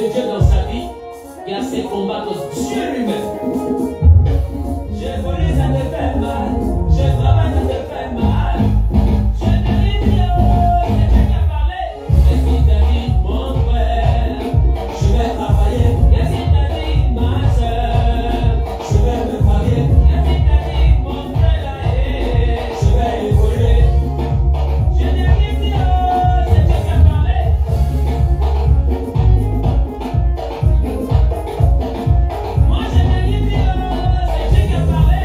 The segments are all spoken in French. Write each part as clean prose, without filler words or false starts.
ce Dieu dans sa vie, il y a ses combats contre Dieu lui-même. J'ai volé, ça te fait mal. Je travaille, ça te fait mal. Je te dis, oh, c'est Dieu qui a parlé. Qu'est-ce qu'il t'a dit, mon frère? Je vais travailler. Qu'est-ce qu'il t'a dit, ma soeur? Je vais me marier. Qu'est-ce qu'il t'a dit, mon frère? Je vais évoluer. Je te dis, oh, c'est Dieu qui a parlé. Moi, je te dis, oh, c'est Dieu qui a parlé.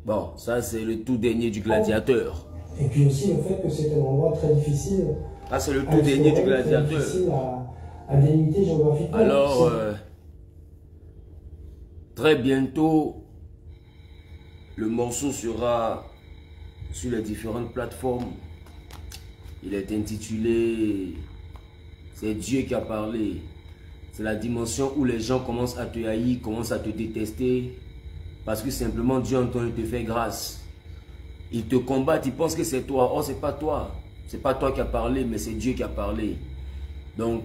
Bon, ça c'est le tout dernier du Gladiateur. Et puis aussi le fait que c'est un endroit très difficile. Ah, c'est le tout dernier du Gladiateur. Difficile à délimiter géographiquement. Alors, très bientôt, le morceau sera sur les différentes plateformes. Il est intitulé « C'est Dieu qui a parlé ». C'est la dimension où les gens commencent à te haïr, commencent à te détester. Parce que simplement Dieu entend et te fait grâce. Ils te combattent, ils pensent que c'est toi. Oh, c'est pas toi. C'est pas toi qui a parlé, mais c'est Dieu qui a parlé. Donc,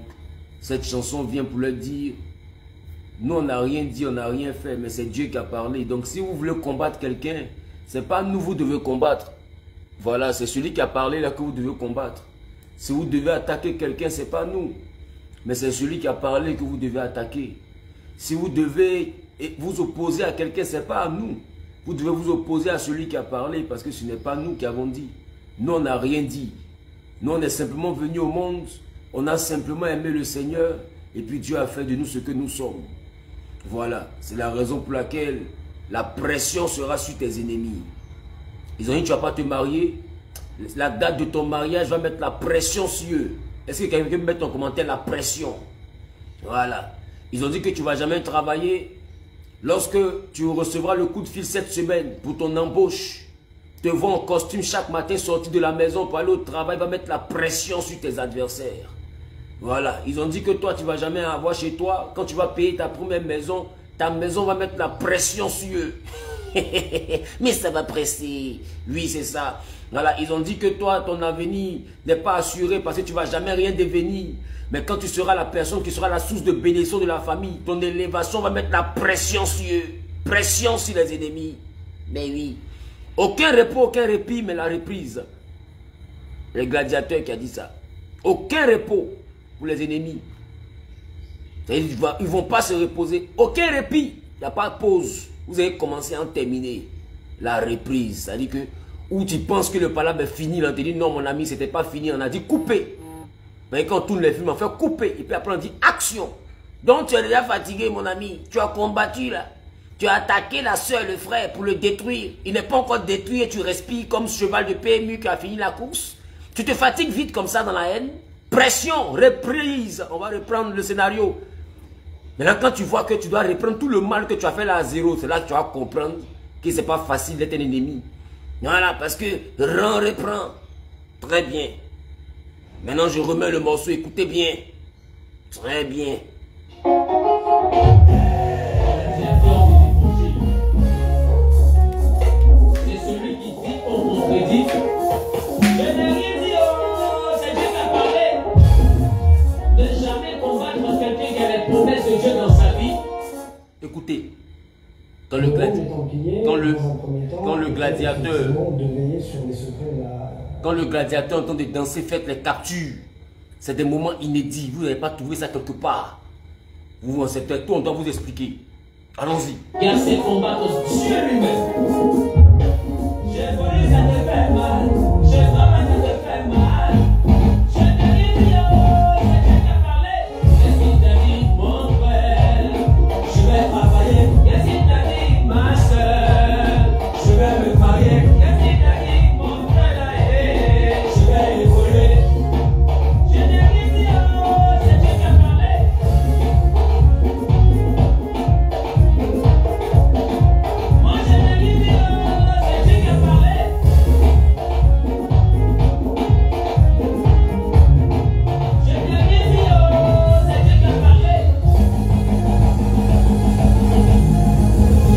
cette chanson vient pour leur dire, nous on n'a rien dit, on n'a rien fait, mais c'est Dieu qui a parlé. Donc, si vous voulez combattre quelqu'un, c'est pas nous vous devez combattre. Voilà, c'est celui qui a parlé là que vous devez combattre. Si vous devez attaquer quelqu'un, c'est pas nous. Mais c'est celui qui a parlé que vous devez attaquer. Si vous devez et vous opposer à quelqu'un, ce n'est pas à nous. Vous devez vous opposer à celui qui a parlé parce que ce n'est pas nous qui avons dit. Nous, on n'a rien dit. Nous, on est simplement venus au monde. On a simplement aimé le Seigneur et puis Dieu a fait de nous ce que nous sommes. Voilà, c'est la raison pour laquelle la pression sera sur tes ennemis. Ils ont dit, tu ne vas pas te marier. La date de ton mariage va mettre la pression sur eux. Est-ce que quelqu'un peut mettre en commentaire la pression? Voilà. Ils ont dit que tu ne vas jamais travailler. Lorsque tu recevras le coup de fil cette semaine pour ton embauche, te vois en costume chaque matin sorti de la maison pour aller au travail, va mettre la pression sur tes adversaires. Voilà. Ils ont dit que toi, tu ne vas jamais avoir chez toi. Quand tu vas payer ta première maison, ta maison va mettre la pression sur eux. Mais ça va presser. Oui, c'est ça. Voilà, ils ont dit que toi, ton avenir n'est pas assuré parce que tu ne vas jamais rien devenir. Mais quand tu seras la personne qui sera la source de bénédiction de la famille, ton élévation va mettre la pression sur eux. Pression sur les ennemis. Mais oui. Aucun repos, aucun répit, mais la reprise. Le gladiateur qui a dit ça. Aucun repos pour les ennemis. Ils ne vont pas se reposer. Aucun répit. Il n'y a pas de pause. Vous avez commencé à en terminer. La reprise. C'est-à-dire que où tu penses que le palabre est fini, on te dit non mon ami, c'était pas fini. On a dit couper. Mais quand on tourne les films, on fait couper. Et puis après on dit action. Donc tu es déjà fatigué mon ami. Tu as combattu là. Tu as attaqué la soeur, le frère pour le détruire. Il n'est pas encore détruit et tu respires comme ce cheval de PMU qui a fini la course. Tu te fatigues vite comme ça dans la haine. Pression, reprise. On va reprendre le scénario. Maintenant, quand tu vois que tu dois reprendre tout le mal que tu as fait là à zéro, c'est là que tu vas comprendre que ce n'est pas facile d'être un ennemi. Voilà, parce que reprend. Très bien. Maintenant, je remets le morceau. Écoutez bien. Très bien. C'est celui qui dit au vendredi. Je n'ai rien dit, oh, c'est Dieu qui a parlé. Ne jamais combattre quelqu'un qui a les promesses de Dieu dans sa vie. Écoutez. Quand le gladiateur entend de danser, faites les captures. C'est des moments inédits. Vous n'avez pas trouvé ça quelque part. Vous, c'est tout, on doit vous expliquer. Allons-y. Il y a ces combats contre Dieu lui-même. J'ai volé, ça te fait mal. J'ai travaillé, ça te fait mal. Je n'ai rien dit, oh, c'est Dieu qui a parlé. Qu'est-ce qu'il t'a dit, mon frère? Je vais travailler. Qu'est-ce qu'il t'a dit, ma soeur? Je vais me marier. Qu'est-ce qu'il t'a dit, mon frère? Je vais évoluer. Je n'ai rien dit, oh, c'est Dieu qui a parlé. Moi je n'ai rien dit, oh, c'est Dieu qui a parlé. Je n'ai rien dit, oh, c'est Dieu qui a parlé.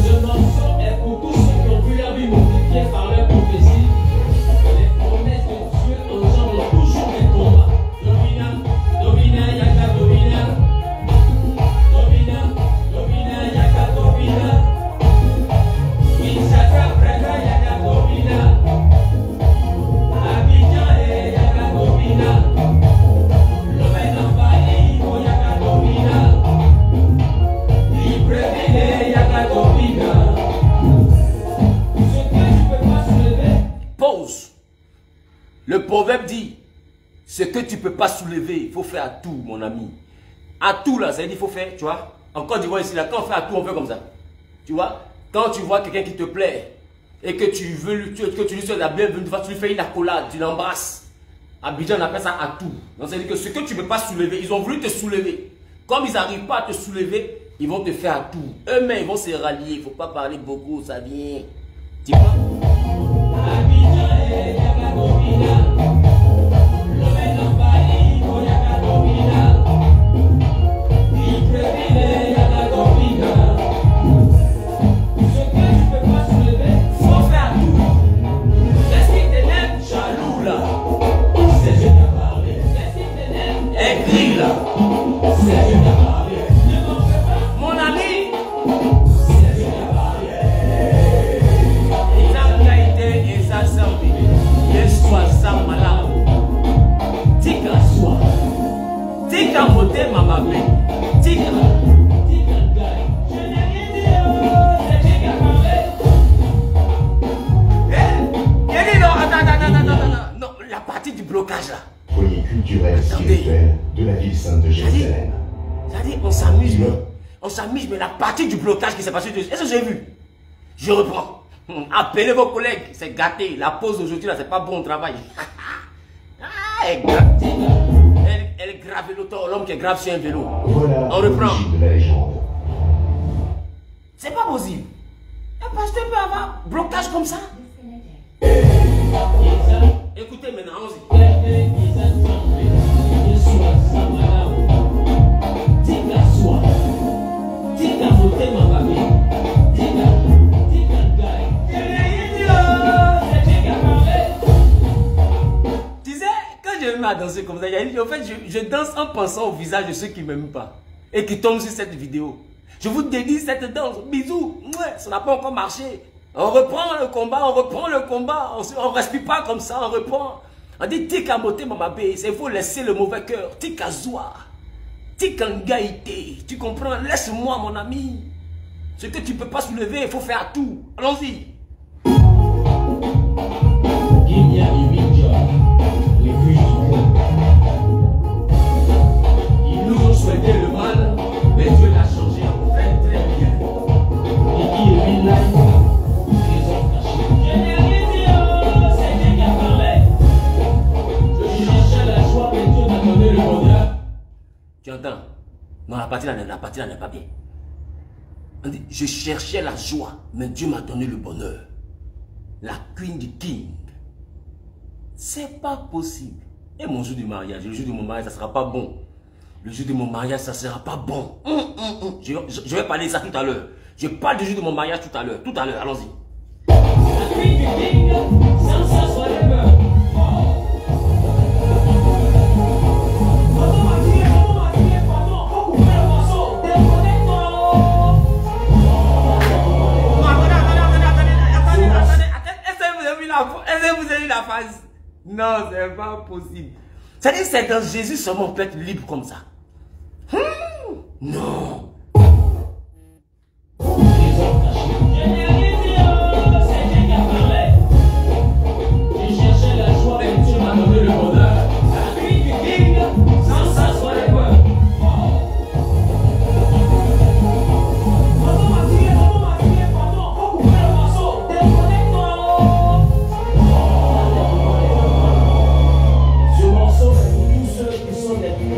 Ce morceau est pour tous ceux qui ont vu leur vie modifiée par leur prophétie. Les promesses de Dieu engendrent toujours des combats. Domina, domina, yaka domina. Domina, domina, yaka domina. Kinshasa, Praga, yaka domina. Abidjan, yaka domina. Lomé-Nambali, yaka domina. Libreville, yaka domina. Ce que tu peux pas soulever. Pause. Le proverbe dit, ce que tu ne peux pas soulever, il faut faire à tout, mon ami. À tout, là, ça veut dire qu'il faut faire, tu vois. En Côte d'Ivoire, ici, là, quand on fait à tout, on fait comme ça. Tu vois, quand tu vois quelqu'un qui te plaît et que tu veux, que tu lui souhaites la bienvenue, tu lui fais une accolade, tu l'embrasses. À Abidjan, on appelle ça à tout. Donc, ça veut dire que ce que tu ne peux pas soulever, ils ont voulu te soulever. Comme ils n'arrivent pas à te soulever, ils vont te faire à tout. Eux-mêmes, ils vont se rallier. Il ne faut pas parler beaucoup, ça vient. Tu vois? Abidjan, yaka domina. Lomé-Nambali, yaka domina. Libreville, yaka domina. Ce que tu peux pas soulever, faut faire tout. Qu'est-ce qui t'énerve? Jaloux là. C'est Dieu qui a parlé. Qu'est-ce qui t'énerve? Aigri là. C'est Dieu qui a parlé. Ne m'en fais pas. Mon ami, C'est Dieu qui a parlé. s'amuse, mais la partie du blocage qui s'est passé, est-ce que j'ai vu? Je reprends. Appelez vos collègues, c'est gâté. La pause d'aujourd'hui, là, c'est pas bon travail. Elle est gâtée, là. Elle est grave l'auto, l'homme qui est grave sur un vélo. Voilà. On reprend. De la légende. C'est pas possible. Un pasteur peut avoir blocage comme ça. Écoutez maintenant, allons-y. Tu sais, quand je me mets à danser comme ça, en fait, je danse en pensant au visage de ceux qui ne m'aiment pas et qui tombent sur cette vidéo. Je vous dédie cette danse. Bisous. Ça n'a pas encore marché. On reprend le combat, on reprend le combat. On ne respire pas comme ça, on reprend. On dit tika moté mamabé. Il faut laisser le mauvais cœur. Tika zoa. Tika ngaïté. Tu comprends? Laisse-moi, mon ami. Ce que tu ne peux pas soulever, il faut faire tout. Allons-y. Ils nous ont souhaité le mal, mais Dieu l'a changé en fait très bien. Et qui est une live, trésor caché. Je n'ai rien dit, c'est Dieu qui a parlé. Je cherchais la joie, mais Dieu m'a donné le bonheur. Tu entends? Non, la partie là n'est pas bien. On dit, je cherchais la joie, mais Dieu m'a donné le bonheur. La queen du king. C'est pas possible. Et mon jour du mariage, le jour de mon mariage, ça sera pas bon. Le jour de mon mariage, ça sera pas bon. Je vais parler de ça tout à l'heure. Je parle du jour de mon mariage tout à l'heure. Tout à l'heure, allons-y. La queen du king, sans ça soit les meurs. Est-ce que vous avez vu la phase? Non, c'est pas possible. C'est-à-dire que c'est dans Jésus seulement on peut être libre comme ça. Non. Je n'ai rien dit, c'est Dieu qui a parlé. J'ai cherché la joie et Dieu m'a donné le bonheur. La nuit du king, sans ça soit les peurs.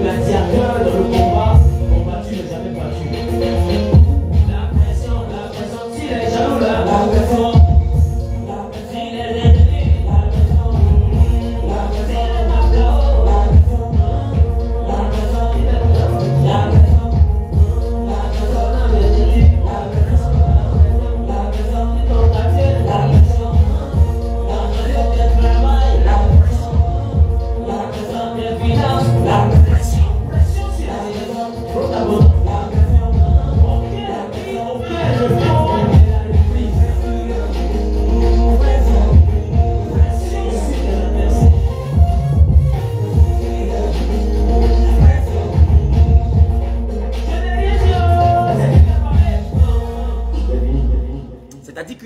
Gladiateurs dans le combat, combattu mais jamais battu. La pression, si les jaloux, la pression, si les ennemis, la pression, la pression, la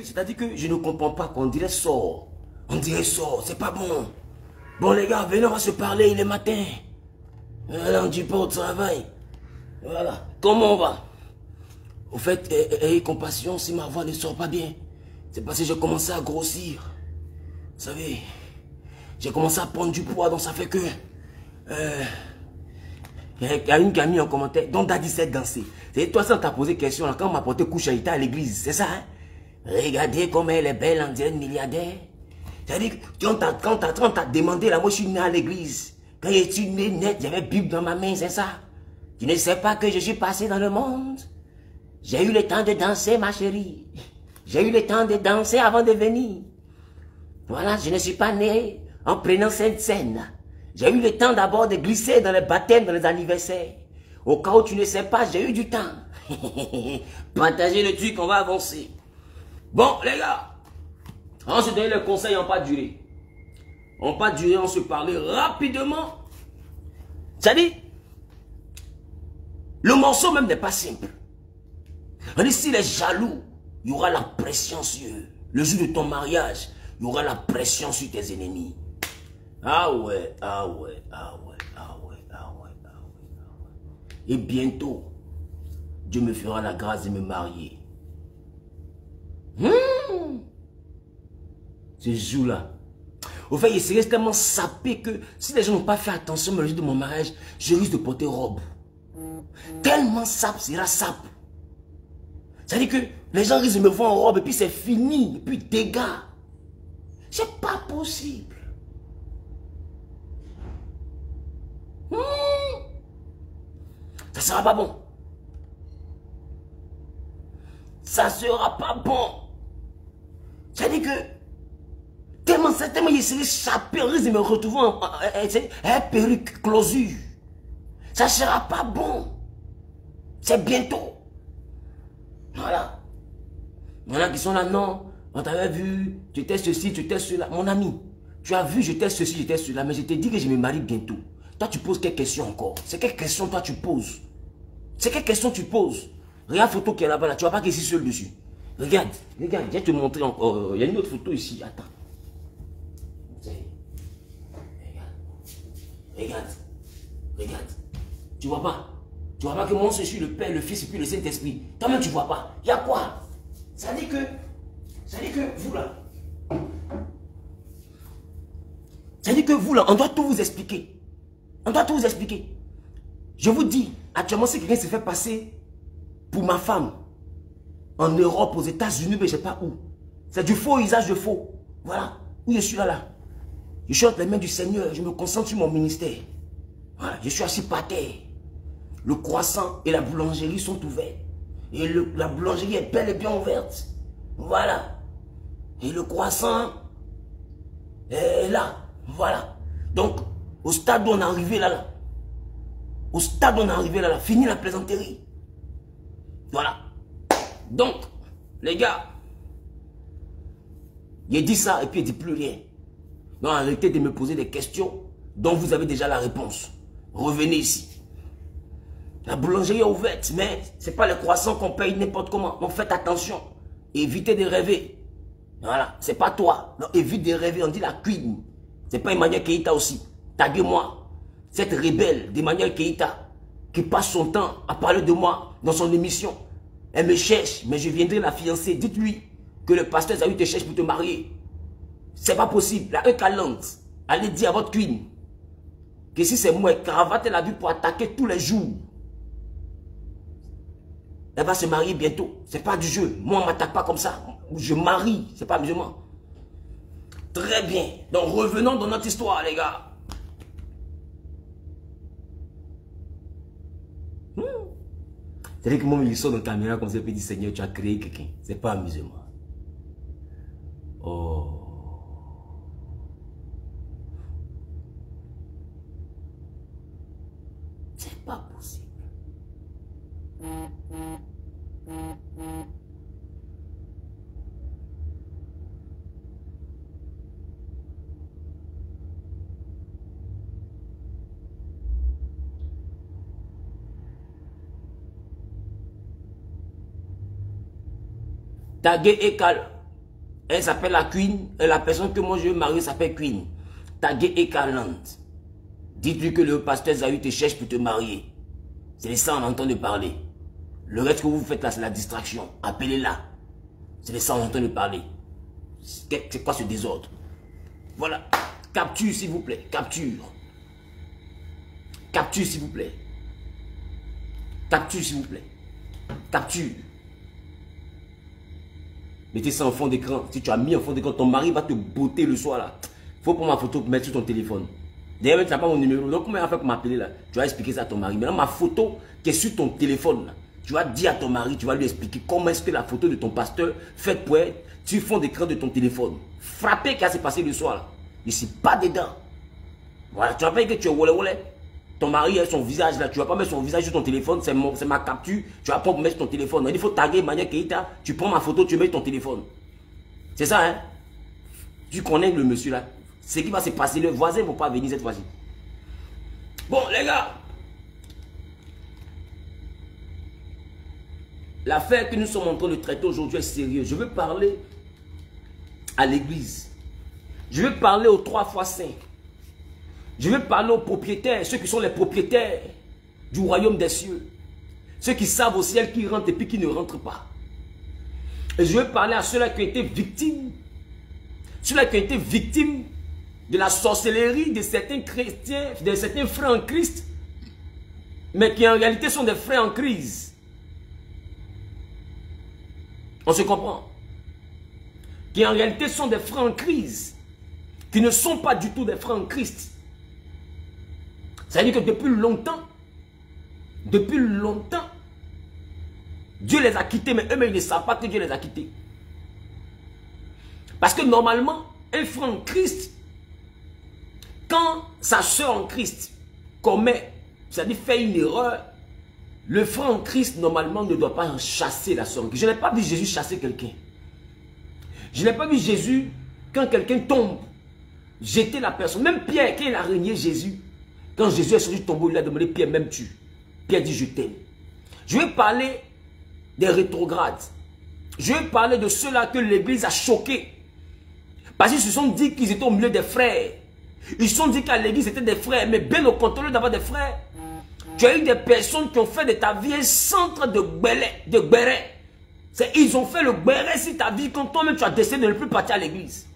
C'est-à-dire que je ne comprends pas qu'on dirait sort. On dirait sort, c'est pas bon. Bon les gars, venez, on va se parler, il est matin. Voilà, on dit pas au travail. Voilà, comment on va? Au fait, ayez compassion si ma voix ne sort pas bien. C'est parce que j'ai commencé à grossir. Vous savez, j'ai commencé à prendre du poids, donc ça fait que... Il y a une qui a mis en commentaire, donc Daddy sait danser. C'est toi, ça t'a posé question, là, quand on m'a porté couche à l'état à l'église, c'est ça, hein? Regardez comme elle est belle, on dirait une milliardaire. C'est-à-dire, quand t'as demandé, là, moi je suis né à l'église. Quand je suis né net, j'avais Bible dans ma main, c'est ça? Tu ne sais pas que je suis passé dans le monde? J'ai eu le temps de danser, ma chérie. J'ai eu le temps de danser avant de venir. Voilà, je ne suis pas né en prenant cette scène. J'ai eu le temps d'abord de glisser dans les baptêmes, dans les anniversaires. Au cas où tu ne sais pas, j'ai eu du temps. Partagez le truc, on va avancer. Bon, les gars, on se donne le conseil en pas durée. En pas durée, on se parlait rapidement. Ça dit, le morceau même n'est pas simple. On dit, s'il est jaloux, il y aura la pression sur eux. Le jour de ton mariage, il y aura la pression sur tes ennemis. Ah ouais, ah ouais, ah ouais, ah ouais, ah ouais, ah ouais, ah ouais. Et bientôt, Dieu me fera la grâce de me marier. Ce jour-là. Au fait, il serait tellement sapé que si les gens n'ont pas fait attention le jour de mon mariage, je risque de porter robe. Tellement sap sera sap. C'est-à-dire que les gens risquent de me voir en robe et puis c'est fini. Et puis dégâts. C'est pas possible. Ça sera pas bon. Ça sera pas bon. C'est-à-dire que tellement il serait chapé, on risque de me retrouver en perruque closure. Ça sera pas bon. C'est bientôt. Voilà. Il y en a qui sont là, non, on t'avait vu, tu étais ceci, tu étais cela. Mon ami, tu as vu, j'étais ceci, j'étais cela, mais je t'ai dit que je me marie bientôt. Toi, tu poses quelles questions encore? C'est quelles questions toi tu poses? C'est quelles questions tu poses? Regarde la photo qui est là-bas, là. Tu vois pas qu'il est seul dessus. Regarde, regarde, je vais te montrer encore. Il y a une autre photo ici, attends. Regarde, regarde. Tu vois pas? Tu vois pas que moi je suis le Père, le Fils et puis le Saint-Esprit. Toi-même tu vois pas. Il y a quoi? Ça dit que vous là. Ça dit que vous là, on doit tout vous expliquer. On doit tout vous expliquer. Je vous dis, actuellement si quelqu'un se fait passer pour ma femme, en Europe, aux États-Unis, mais je ne sais pas où. C'est du faux usage de faux. Voilà. Où je suis là. Je suis entre les mains du Seigneur. Je me concentre sur mon ministère. Voilà. Je suis assis par terre. Le croissant et la boulangerie sont ouverts. Et la boulangerie est bel et bien ouverte. Voilà. Et le croissant est là. Voilà. Donc, au stade où on est arrivé là. Au stade où on est arrivé là. Fini la plaisanterie. Voilà. Donc, les gars, il dit ça et puis il dit plus rien. Non, arrêtez de me poser des questions dont vous avez déjà la réponse. Revenez ici. La boulangerie est ouverte, mais ce n'est pas les croissants qu'on paye n'importe comment. Donc faites attention. Évitez de rêver. Voilà, c'est pas toi. Non, évite de rêver. On dit la queen. C'est pas Emmanuel Keïta aussi. Taguez-moi. Cette rebelle d'Emmanuel Keïta qui passe son temps à parler de moi dans son émission. Elle me cherche, mais je viendrai la fiancer. Dites-lui que le pasteur Zahou te cherche pour te marier. C'est pas possible. La calante. Allez dire à votre queen que si c'est moi, cravate elle a vu pour attaquer tous les jours. Elle va se marier bientôt. C'est pas du jeu. Moi, on ne m'attaque pas comme ça. Je marie. C'est pas musulman. Très bien. Donc, revenons dans notre histoire, les gars. C'est-à-dire que moi, il sort dans la caméra comme ça, et dit Seigneur, tu as créé quelqu'un. C'est pas musulman. Oh. C'est pas possible. Tagué et Cal. Elle s'appelle la Queen. Et la personne que moi je veux marier s'appelle Queen. Tagué et Calante. Dites-lui que le pasteur Zahou te cherche pour te marier. C'est de ça on entend de parler. Le reste que vous faites là, c'est la distraction. Appelez-la. C'est de ça on entend de parler. C'est quoi ce désordre? Voilà. Capture s'il vous plaît. Capture. Capture s'il vous plaît. Capture s'il vous plaît. Capture. Mettez ça en fond d'écran. Si tu as mis en fond d'écran, ton mari va te botter le soir là. Faut prendre ma photo pour mettre sur ton téléphone. D'ailleurs, tu n'as pas mon numéro. Donc, comment il va faire pour m'appeler là? Tu vas expliquer ça à ton mari. Maintenant, ma photo qui est sur ton téléphone là, tu vas dire à ton mari, tu vas lui expliquer comment est-ce que la photo de ton pasteur fait pour être sur fond d'écran de ton téléphone. Frappez qu'à s'est passé le soir là. Je ne suis pas dedans. Voilà, tu vas pas dire que tu es wolé. Ton mari a son visage là, tu vas pas mettre son visage sur ton téléphone, c'est ma capture, tu vas pas mettre sur ton téléphone. Il faut taguer Emmanuel Keïta, tu prends ma photo, tu mets sur ton téléphone. C'est ça, hein? Tu connais le monsieur là. Ce qui va se passer, le voisin ne va pas venir cette fois-ci. Bon, les gars. L'affaire que nous sommes en train de traiter aujourd'hui est sérieuse. Je veux parler à l'église. Je veux parler aux 3 fois saints. Je veux parler aux propriétaires, ceux qui sont les propriétaires du royaume des cieux. Ceux qui savent au ciel qui rentrent et puis qui ne rentrent pas. Et je veux parler à ceux-là qui ont été victimes. Ceux-là qui ont été victimes de la sorcellerie de certains chrétiens, de certains frères en Christ, mais qui en réalité sont des frères en crise. On se comprend? Qui en réalité sont des frères en crise, qui ne sont pas du tout des frères en Christ. Ça veut dire que depuis longtemps, Dieu les a quittés, mais eux-mêmes ils ne savent pas que Dieu les a quittés. Parce que normalement, un frère en Christ, quand sa soeur en Christ commet, c'est-à-dire fait une erreur, le frère en Christ normalement ne doit pas chasser la soeur en Christ. Je n'ai pas vu Jésus chasser quelqu'un. Je n'ai pas vu Jésus, quand quelqu'un tombe, jeter la personne. Même Pierre, quand il a régné Jésus, quand Jésus est sorti du tombeau, il a demandé, Pierre, m'aimes-tu? Pierre dit, je t'aime. Je vais parler des rétrogrades. Je vais parler de ceux-là que l'église a choqués. Parce qu'ils se sont dit qu'ils étaient au milieu des frères. Ils se sont dit qu'à l'église c'était des frères. Mais bien au contraire d'avoir des frères, tu as eu des personnes qui ont fait de ta vie un centre de béret. Ils ont fait le béret sur ta vie quand toi-même tu as décidé de ne plus partir à l'église.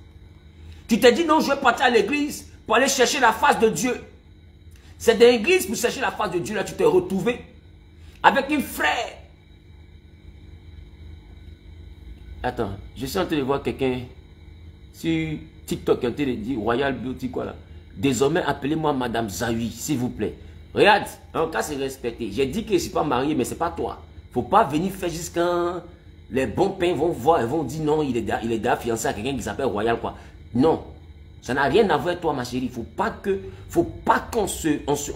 Tu t'es dit non, je vais partir à l'église pour aller chercher la face de Dieu. C'est dans l'église pour chercher la face de Dieu. Là tu t'es retrouvé avec une frère. Attends, je suis en train de voir quelqu'un sur TikTok qui a été dit Royal Beauty quoi là. Désormais appelez-moi Madame Zawi, s'il vous plaît. Regarde, en cas c'est respecté. J'ai dit que je ne suis pas marié, mais c'est pas toi. Faut pas venir faire jusqu'à les bons pains vont voir et vont dire non, il est déjà fiancé à quelqu'un qui s'appelle Royal quoi. Non, ça n'a rien à voir avec toi ma chérie. Faut pas qu'on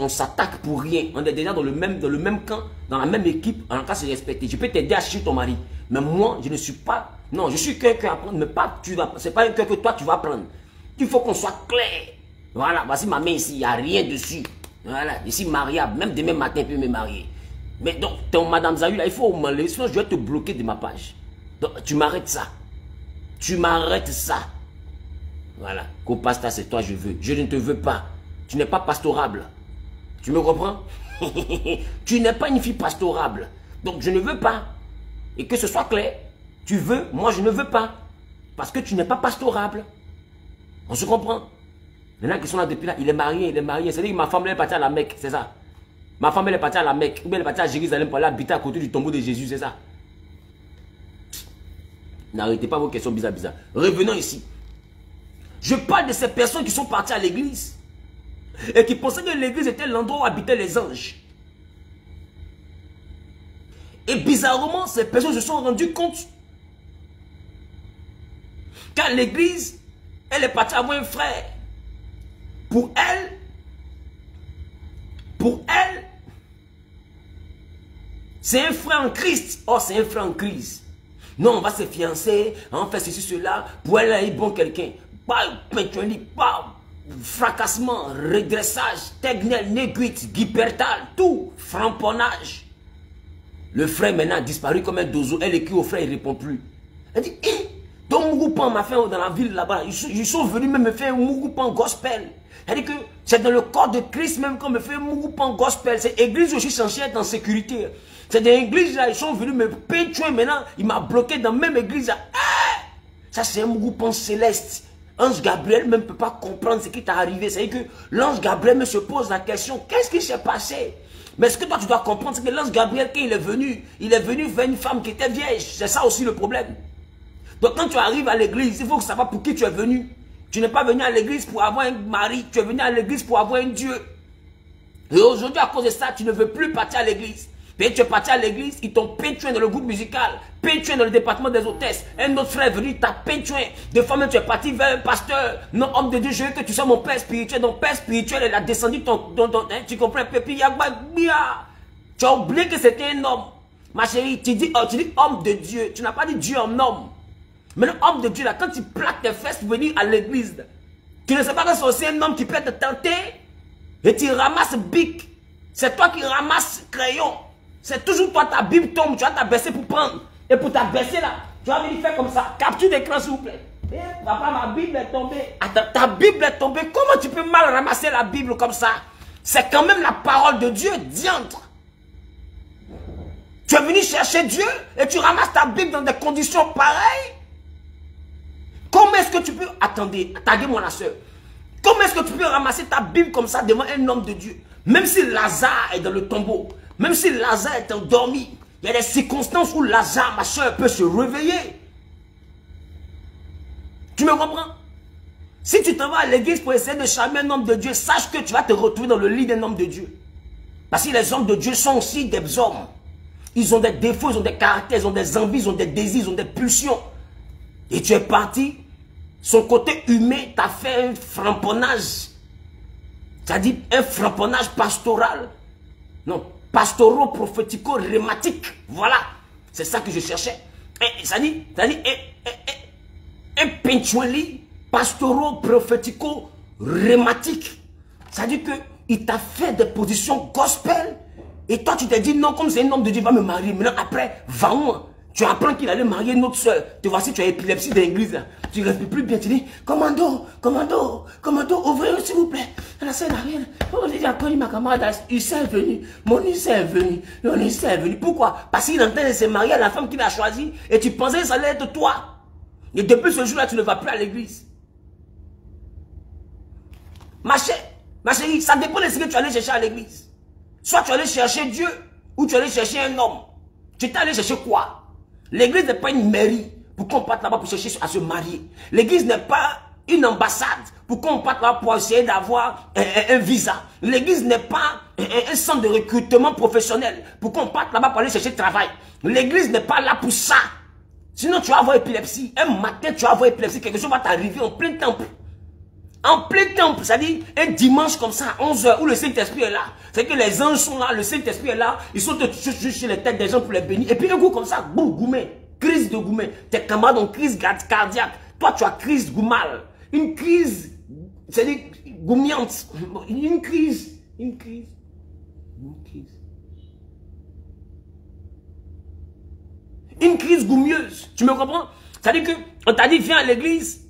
s'attaque pour rien. On est déjà dans le même camp, dans la même équipe. En cas c'est respecté. Je peux t'aider à chercher ton mari, mais moi je ne suis pas. Non, je suis quelqu'un à prendre, mais pas tu vas. C'est pas un cœur que toi tu vas prendre. Il faut qu'on soit clair. Voilà, voici ma main ici, il n'y a rien dessus. Voilà, je suis mariable, même demain matin, je peux me marier. Mais donc, ton Madame Zayu, là, il faut m'enlever, sinon je vais te bloquer de ma page. Donc, tu m'arrêtes ça. Tu m'arrêtes ça. Voilà, Copasta, c'est toi, je veux. Je ne te veux pas. Tu n'es pas pastorable. Tu me comprends? Tu n'es pas une fille pastorable. Donc, je ne veux pas. Et que ce soit clair, tu veux, moi je ne veux pas. Parce que tu n'es pas pastorable. On se comprend? Il y en a qui sont là depuis là, il est marié. C'est-à-dire que ma femme elle est partie à la Mecque, c'est ça. Ma femme elle est partie à la Mecque, ou bien elle est partie à Jérusalem pour aller habiter à côté du tombeau de Jésus, c'est ça. N'arrêtez pas vos questions bizarres. Revenons ici. Je parle de ces personnes qui sont parties à l'église et qui pensaient que l'église était l'endroit où habitaient les anges. Et bizarrement, ces personnes se sont rendues compte qu'à l'église, elle est partie avoir un frère. Pour elle, c'est un frère en Christ. Oh, c'est un frère en crise. Non, on va se fiancer, on fait ceci, cela. Pour elle, elle est bon quelqu'un. Pas pétrolique, pas fracassement, redressage, technique, néguite, guipertal, tout, framponnage. Le frère maintenant a disparu comme un dozo. Elle écrit au frère, il ne répond plus. Elle dit, donc Mougoupan m'a fait dans la ville là-bas. Ils sont venus même me faire un Mougoupan gospel. Elle dit que c'est dans le corps de Christ même qu'on me fait un Mougoupan gospel. C'est l'église où je suis censé être en sécurité. C'est dans l'église là, ils sont venus me pétuer maintenant. Il m'a bloqué dans la même église là. Ça c'est un Mougoupan céleste. L'ange Gabriel même ne peut pas comprendre ce qui t'est arrivé. C'est-à-dire que l'ange Gabriel me se pose la question, qu'est-ce qui s'est passé? Mais ce que toi tu dois comprendre, c'est que l'ange Gabriel, quand il est venu vers une femme qui était vierge. C'est ça aussi le problème. Donc quand tu arrives à l'église, il faut savoir pour qui tu es venu. Tu n'es pas venu à l'église pour avoir un mari, tu es venu à l'église pour avoir un Dieu. Et aujourd'hui, à cause de ça, tu ne veux plus partir à l'église. Puis tu es parti à l'église, ils t'ont peintué dans le groupe musical, peintué dans le département des hôtesses. Un autre frère est venu, t'a peintué. Des fois même, tu es parti vers un pasteur. Non, homme de Dieu, je veux que tu sois mon père spirituel. Donc, père spirituel, il a descendu tu comprends, Pépi, tu as oublié que c'était un homme. Ma chérie, tu dis homme de Dieu. Tu n'as pas dit Dieu en homme. Mais l'homme de Dieu, là, quand tu plaques tes fesses pour venir à l'église, tu ne sais pas que c'est aussi un homme qui peut te tenter et tu ramasses bic. C'est toi qui ramasses crayon. C'est toujours toi, ta Bible tombe, tu vas t'abaisser pour prendre. Et pour t'abaisser là, tu vas venir faire comme ça. Capture d'écran s'il vous plaît. Papa, ma Bible est tombée. Attends, ta Bible est tombée. Comment tu peux mal ramasser la Bible comme ça? C'est quand même la parole de Dieu, diantre. Tu es venu chercher Dieu et tu ramasses ta Bible dans des conditions pareilles. Comment est-ce que tu peux... Attendez, taguez-moi la soeur. Comment est-ce que tu peux ramasser ta Bible comme ça devant un homme de Dieu? Même si Lazare est dans le tombeau, même si Lazare est endormi, il y a des circonstances où Lazare, ma soeur, peut se réveiller. Tu me comprends? Si tu t'en vas à l'église pour essayer de charmer un homme de Dieu, sache que tu vas te retrouver dans le lit d'un homme de Dieu. Parce que les hommes de Dieu sont aussi des hommes. Ils ont des défauts, ils ont des caractères, ils ont des envies, ils ont des désirs, ils ont des pulsions. Et tu es parti, son côté humain t'a fait un frapponnage. C'est-à-dire un frapponnage pastoral. Non, pastoro-prophético-rhématique. Voilà, c'est ça que je cherchais. C'est-à-dire un penchueli pastoro-prophético-rhématique. C'est-à-dire qu'il t'a fait des positions gospel. Et toi, tu t'es dit, non, comme c'est un homme de Dieu, il va me marier. Maintenant, après, 20 mois, tu apprends qu'il allait marier une autre soeur. Te voici, tu as épilepsie dans l'église. Tu ne respires plus bien. Tu dis, commando, ouvrez s'il vous plaît. La soeur n'a rien. Oh, j'ai appris ma camarade. Il s'est venu. Mon Issa est venu. Pourquoi? Parce qu'il est en train de se marier à la femme qu'il a choisie. Et tu pensais que ça allait être toi. Et depuis ce jour-là, tu ne vas plus à l'église. Ma chérie, ça dépend de ce que tu allais chercher à l'église. Soit tu allais chercher Dieu, ou tu allais chercher un homme. Tu t'es allé chercher quoi? L'église n'est pas une mairie pour qu'on parte là-bas pour chercher à se marier. L'église n'est pas une ambassade pour qu'on parte là-bas pour essayer d'avoir un visa. L'église n'est pas un centre de recrutement professionnel pour qu'on parte là-bas pour aller chercher travail. L'église n'est pas là pour ça. Sinon tu vas avoir épilepsie. Un matin tu vas avoir épilepsie. Quelque chose va t'arriver en plein temple. En plein temple, c'est-à-dire un dimanche comme ça, à 11 h, où le Saint-Esprit est là. C'est que les anges sont là, le Saint-Esprit est là, ils sont juste chez les têtes des gens pour les bénir. Et puis un coup comme ça, boum, goumé, crise de goumé. Tes camarades ont crise cardiaque. Toi, tu as crise goumale. Une crise, c'est-à-dire goumiante. Une crise. Une crise goumieuse. Tu me comprends? C'est-à-dire qu'on t'a dit, viens à l'église.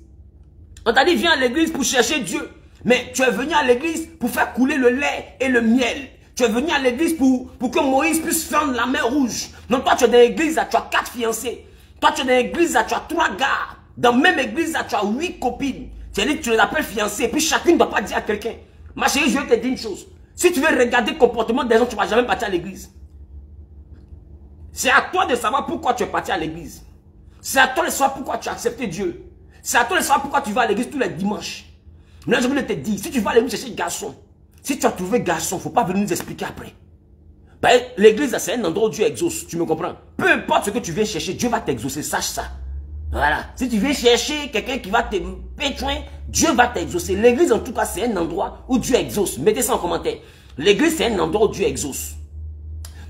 On t'a dit, viens à l'église pour chercher Dieu. Mais tu es venu à l'église pour faire couler le lait et le miel. Tu es venu à l'église pour que Moïse puisse fendre la mer rouge. Non, toi, tu es dans l'église, tu as 4 fiancés. Toi, tu es dans l'église, tu as 3 gars. Dans la même église, tu as 8 copines. Tu les appelles fiancés. Et puis chacune ne doit pas dire à quelqu'un. Ma chérie, je vais te dire une chose. Si tu veux regarder le comportement des gens, tu ne vas jamais partir à l'église. C'est à toi de savoir pourquoi tu es parti à l'église. C'est à toi de savoir pourquoi tu as accepté Dieu. C'est à toi de savoir pourquoi tu vas à l'église tous les dimanches. Maintenant, je voulais te dire, si tu vas à l'église chercher garçon, si tu as trouvé garçon, il ne faut pas venir nous expliquer après. L'église, c'est un endroit où Dieu exauce, tu me comprends? Peu importe ce que tu viens chercher, Dieu va t'exaucer, sache ça. Voilà. Si tu viens chercher quelqu'un qui va te pétouer, Dieu va t'exaucer. L'église, en tout cas, c'est un endroit où Dieu exauce. Mettez ça en commentaire. L'église, c'est un endroit où Dieu exauce.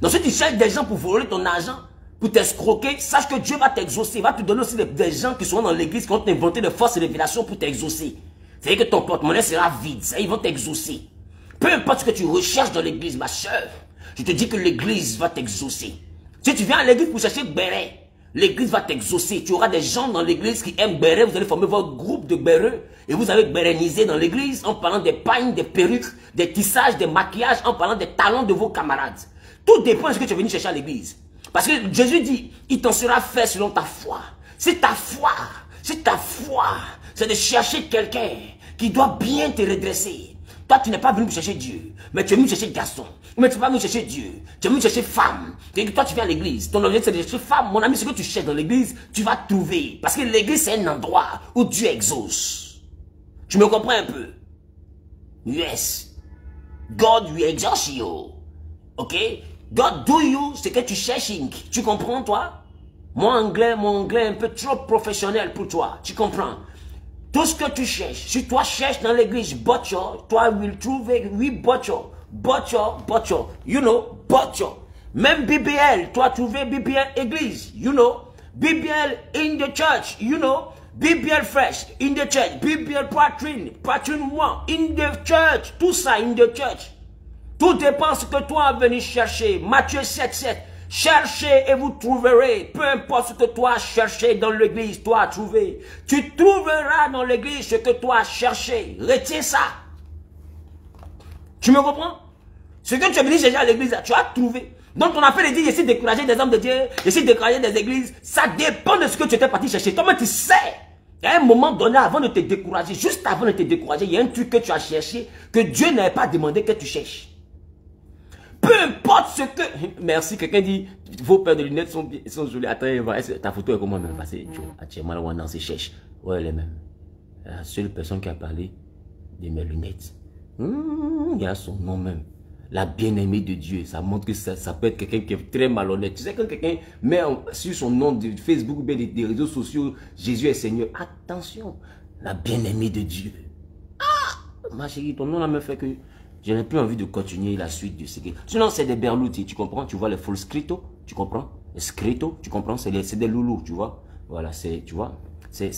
Donc, si tu cherches des gens pour voler ton argent, pour t'escroquer, sache que Dieu va t'exaucer. Il va te donner aussi des gens qui seront dans l'église, qui vont t'inventer de fausses révélations pour t'exaucer. C'est-à-dire que ton porte-monnaie sera vide. Ils vont t'exaucer. Peu importe ce que tu recherches dans l'église, ma soeur, je te dis que l'église va t'exaucer. Si tu viens à l'église pour chercher béret, l'église va t'exaucer. Tu auras des gens dans l'église qui aiment béret. Vous allez former votre groupe de béreux. Et vous allez béréniser dans l'église en parlant des pagnes, des perruques, des tissages, des maquillages, en parlant des talents de vos camarades. Tout dépend de ce que tu es venu chercher à l'église. Parce que Jésus dit, il t'en sera fait selon ta foi. C'est ta foi, c'est de chercher quelqu'un qui doit bien te redresser. Toi, tu n'es pas venu chercher Dieu, mais tu es venu chercher garçon. Mais tu n'es pas venu chercher Dieu, tu es venu chercher femme. Toi, tu viens à l'église, ton objectif c'est de chercher femme. Mon ami, ce que tu cherches dans l'église, tu vas trouver. Parce que l'église, c'est un endroit où Dieu exauce. Tu me comprends un peu? Yes. God will exauce you. Ok? God do you ce que tu cherches. Tu comprends, toi? Mon anglais est un peu trop professionnel pour toi. Tu comprends? Tout ce que tu cherches, si toi cherches dans l'église, butcher, toi will trouver, oui, butcher. You know, butcher. Même BBL, toi trouver BBL église, you know. BBL in the church, you know. BBL fresh in the church. BBL poitrine 1 in the church. Tout ça in the church. Tout dépend ce que toi as venu chercher. Matthieu 7:7. Cherchez et vous trouverez. Peu importe ce que toi as cherché dans l'église, toi as trouvé. Tu trouveras dans l'église ce que toi as cherché. Retiens ça. Tu me comprends? Ce que tu es venu chercher à l'église, tu as trouvé. Donc on a fait les dire, je suis découragé des hommes de Dieu, je suis découragé des églises. Ça dépend de ce que tu étais parti chercher. Toi-même tu sais. Il y a un moment donné, avant de te décourager, juste avant de te décourager, il y a un truc que tu as cherché, que Dieu n'avait pas demandé que tu cherches. Peu importe ce que... Merci, quelqu'un dit, vos paires de lunettes sont jolies. Attends, ta photo est comment même passée? Actuellement, là, on se cherche. Ouais, elle est même. La seule personne qui a parlé de mes lunettes. Il y a son nom même. La bien-aimée de Dieu. Ça montre que ça peut être quelqu'un qui est très malhonnête. Tu sais, quand quelqu'un met sur son nom de Facebook ou bien des réseaux sociaux, Jésus est Seigneur. Attention, la bien-aimée de Dieu. Ah, ma chérie, ton nom là me fait que je n'ai plus envie de continuer la suite de ce qui... Sinon, c'est des berloutis, tu comprends? Tu vois les full scripto, tu comprends? Les scripto, tu comprends? C'est des loulous, tu vois? Voilà, tu vois? C'est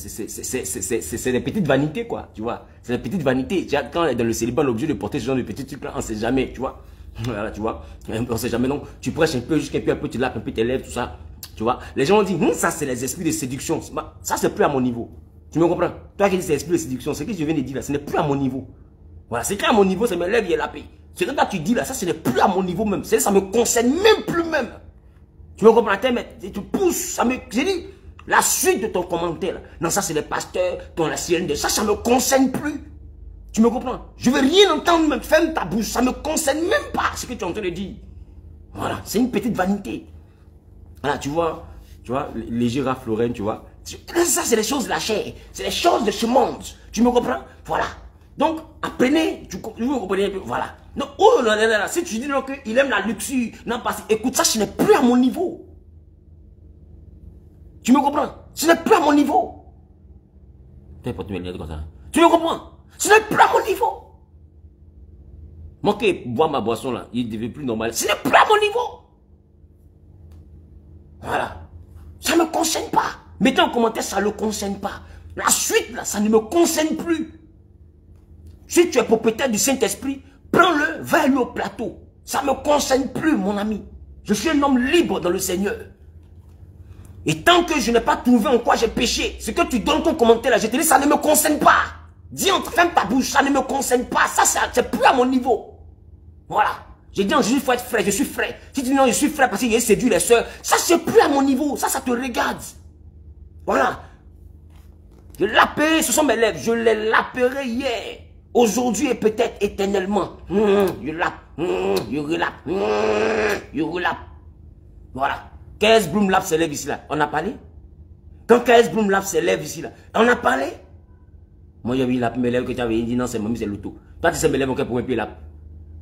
des petites vanités, quoi, tu vois. C'est des petites vanités. Quand on est dans le célibat, on est obligé de porter ce genre de petits trucs là, on ne sait jamais, tu vois. Voilà, tu vois. On ne sait jamais, donc tu prêches un peu, jusqu'à un peu, tu lapes un peu tes lèvres, tout ça. Tu vois. Les gens ont dit, ça c'est les esprits de séduction. Ça c'est plus à mon niveau. Tu me comprends? Toi qui dis c'est esprits de séduction, ce que je viens de dire là, ce n'est plus à mon niveau. Voilà, c'est qu'à mon niveau, c'est mes lèvres et la paix. Ce que toi tu dis là, ça ce n'est plus à mon niveau même. Ça me concerne même plus même. Tu me comprends? Mais tu pousses, ça me... J'ai dit, la suite de ton commentaire, non, ça c'est les pasteurs, ton la sirène de ça me concerne plus. Tu me comprends? Je veux rien entendre, même ferme ta bouche, ça me concerne même pas ce que tu es en train de dire. Voilà, c'est une petite vanité. Voilà, tu vois, les girafes lorraines, tu vois. Ça c'est les choses de la chair, c'est les choses de ce monde. Tu me comprends? Voilà. Donc, apprenez, vous comprenez un peu, voilà. Non, oh là là là, si tu dis qu'il aime la luxure, non, parce que, écoute, ça, ce n'est plus à mon niveau. Tu me comprends? Ce n'est plus à mon niveau. Tu me comprends? Ce n'est plus à mon niveau. Moi qui bois ma boisson là, il devient plus normal. Ce n'est plus à mon niveau. Voilà. Ça ne me concerne pas. Mettez en commentaire, ça ne le concerne pas. La suite là, ça ne me concerne plus. Si tu es propriétaire du Saint-Esprit, prends-le, va lui au plateau. Ça ne me concerne plus, mon ami. Je suis un homme libre dans le Seigneur. Et tant que je n'ai pas trouvé en quoi j'ai péché, ce que tu donnes ton commentaire là, je te dis, ça ne me concerne pas. Dis, ferme ta bouche, ça ne me concerne pas. Ça, c'est plus à mon niveau. Voilà. J'ai dit en Jésus, il faut être frais, je suis frais. Si tu dis non, je suis frais parce qu'il a séduit les soeurs, ça, c'est plus à mon niveau. Ça te regarde. Voilà. Je laperai, ce sont mes lèvres, je les laperai hier. Aujourd'hui et peut-être éternellement. Je lape, je relape, je relape. Voilà. KS Bloom Lab s'élève ici là. On a parlé? Quand KS Bloom Lab s'élève ici là, on a parlé? Moi j'ai vu mes lèvres que tu avais dit non, c'est mamie, c'est l'auto. Toi tu sais mes lèvres pour un pied là.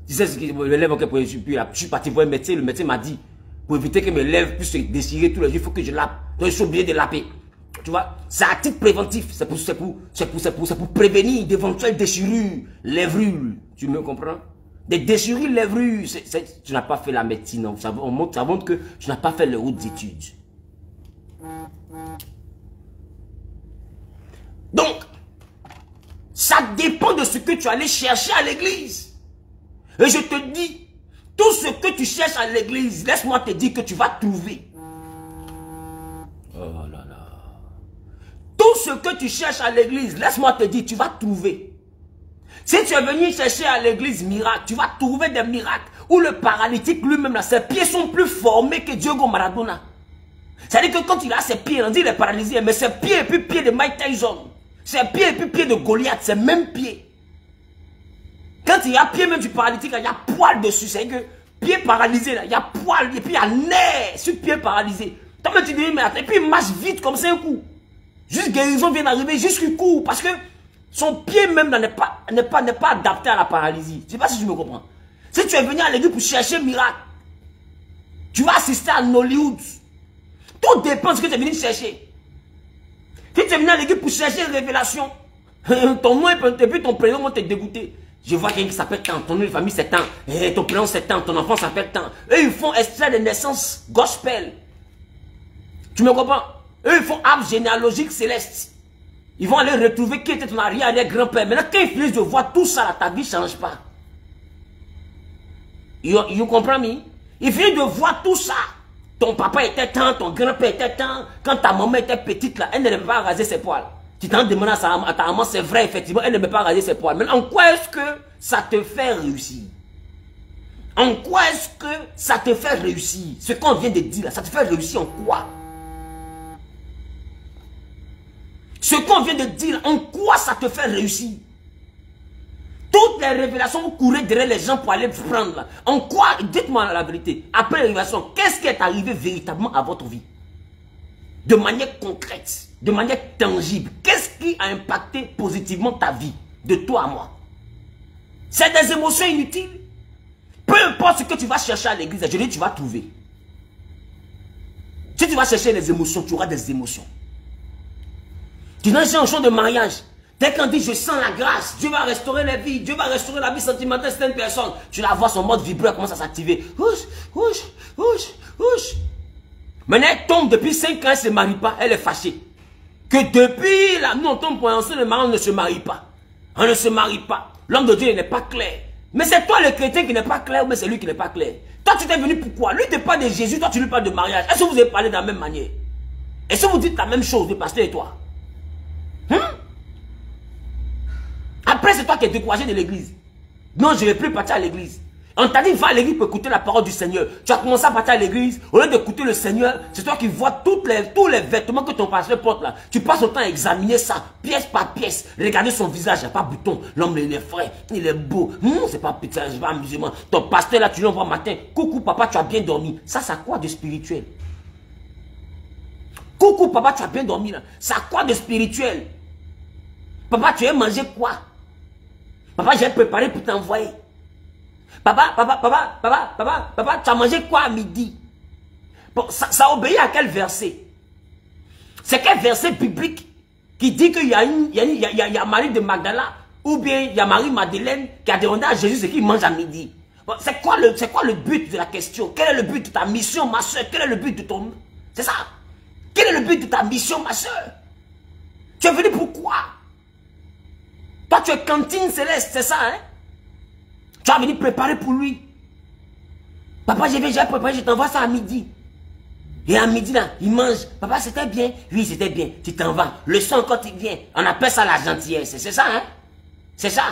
Tu sais ce que mes lèvres pour un pied là. Je suis parti voir un médecin, le médecin m'a dit pour éviter que mes lèvres puissent se déchirer tous les jours, il faut que je lape. Donc je suis obligé de laper. Tu vois, c'est à titre préventif, c'est pour prévenir d'éventuelles déchirures, lèvrules. Tu me comprends? Des déchirures lèvrules, tu n'as pas fait la médecine, non. Ça montre que tu n'as pas fait les hautes études. Donc, ça dépend de ce que tu allais chercher à l'église. Et je te dis, tout ce que tu cherches à l'église, laisse-moi te dire que tu vas trouver. Oh là là. Tout ce que tu cherches à l'église, laisse-moi te dire, tu vas trouver. Si tu es venu chercher à l'église miracle, tu vas trouver des miracles où le paralytique lui-même, ses pieds sont plus formés que Diego Maradona. C'est-à-dire que quand il a ses pieds, on dit il est paralysé, mais ses pieds et puis pieds de Mike Tyson, ses pieds et puis pieds de Goliath, c'est même pieds. Quand il y a pied même du paralytique, il y a poil dessus. C'est que pied paralysé, là, il y a poil et puis il y a nerf sur pied paralysé. Toi, tu dis, mais attends, et puis il marche vite comme ça un coup. Juste guérison vient d'arriver, jusqu'au coup, parce que son pied même n'est pas adapté à la paralysie. Je ne sais pas si tu me comprends. Si tu es venu à l'église pour chercher un miracle, tu vas assister à Hollywood. Tout dépend de ce que tu es venu chercher. Si tu es venu à l'église pour chercher une révélation, ton nom et puis ton prénom vont te dégoûter. Je vois quelqu'un qui s'appelle tant, ton nom de famille c'est tant, ton prénom c'est tant, ton enfant s'appelle tant. Eux ils font extrait de naissance gospel. Tu me comprends? Eux ils font arbre généalogique céleste. Ils vont aller retrouver qui était ton arrière-grand-père. Maintenant quand ils finissent de voir tout ça, là, ta vie ne change pas. You comprends me? Ils finissent de voir tout ça. Ton papa était tant, ton grand-père était tant. Quand ta maman était petite là, elle ne devait pas raser ses poils. Tu t'en demandes à ta maman, c'est vrai, effectivement, elle ne peut pas raser ses poils. Mais en quoi est-ce que ça te fait réussir? En quoi est-ce que ça te fait réussir? Ce qu'on vient de dire là, ça te fait réussir en quoi? Ce qu'on vient de dire, en quoi ça te fait réussir? Toutes les révélations, vous courez derrière les gens pour aller vous prendre là. En quoi, dites-moi la vérité, après les révélations, qu'est-ce qui est arrivé véritablement à votre vie? De manière concrète, de manière tangible. Qu'est-ce qui a impacté positivement ta vie, de toi à moi? C'est des émotions inutiles. Peu importe ce que tu vas chercher à l'église, je dis tu vas trouver. Si tu vas chercher les émotions, tu auras des émotions. Tu n'as jamais un champ de mariage. Dès qu'on dit je sens la grâce, Dieu va restaurer les vies, Dieu va restaurer la vie sentimentale de certaines personnes. Tu la vois, son mode vibreur commence à s'activer. Maintenant elle tombe depuis 5 ans, elle ne se marie pas, elle est fâchée. Que depuis là, nous on tombe pour annoncer le mari, on ne se marie pas. On ne se marie pas. L'homme de Dieu n'est pas clair. Mais c'est toi le chrétien qui n'est pas clair, mais c'est lui qui n'est pas clair. Toi tu t'es venu pourquoi? Lui te parle de Jésus, toi tu lui parles de mariage. Est-ce que vous avez parlé de la même manière? Est-ce que vous dites la même chose, le pasteur et toi? Après, c'est toi qui es découragé de l'église. Non, je ne vais plus partir à l'église. On t'a dit, va à l'église pour écouter la parole du Seigneur. Tu as commencé à partir à l'église. Au lieu d'écouter le Seigneur, c'est toi qui vois tous les vêtements que ton pasteur porte là. Tu passes le temps à examiner ça, pièce par pièce. Regardez son visage, il n'y a pas de bouton. L'homme, il est frais, il est beau. C'est pas putain, c'est pas amusement. Ton pasteur là, tu l'envoies matin. Coucou papa, tu as bien dormi. Ça quoi de spirituel? Coucou papa, tu as bien dormi là. Ça quoi de spirituel? Papa, tu as mangé quoi? Papa, j'ai préparé pour t'envoyer. Papa, tu as mangé quoi à midi? Bon, ça obéit à quel verset? C'est quel verset biblique qui dit qu'il y a Marie de Magdala ou bien il y a Marie-Madeleine qui a demandé à Jésus ce qu'il mange à midi? Bon, c'est quoi le but de la question? Quel est le but de ta mission, ma soeur? Quel est le but de ton... C'est ça. Quel est le but de ta mission, ma soeur? Tu es venu pourquoi? Toi, tu es cantine céleste, c'est ça, hein? Tu as venu préparer pour lui. Papa, j'ai préparé, je t'envoie ça à midi. Et à midi, là, il mange. Papa, c'était bien? Oui, c'était bien. Tu t'en vas. Le son, quand il vient, on appelle ça la gentillesse. C'est ça, hein? C'est ça.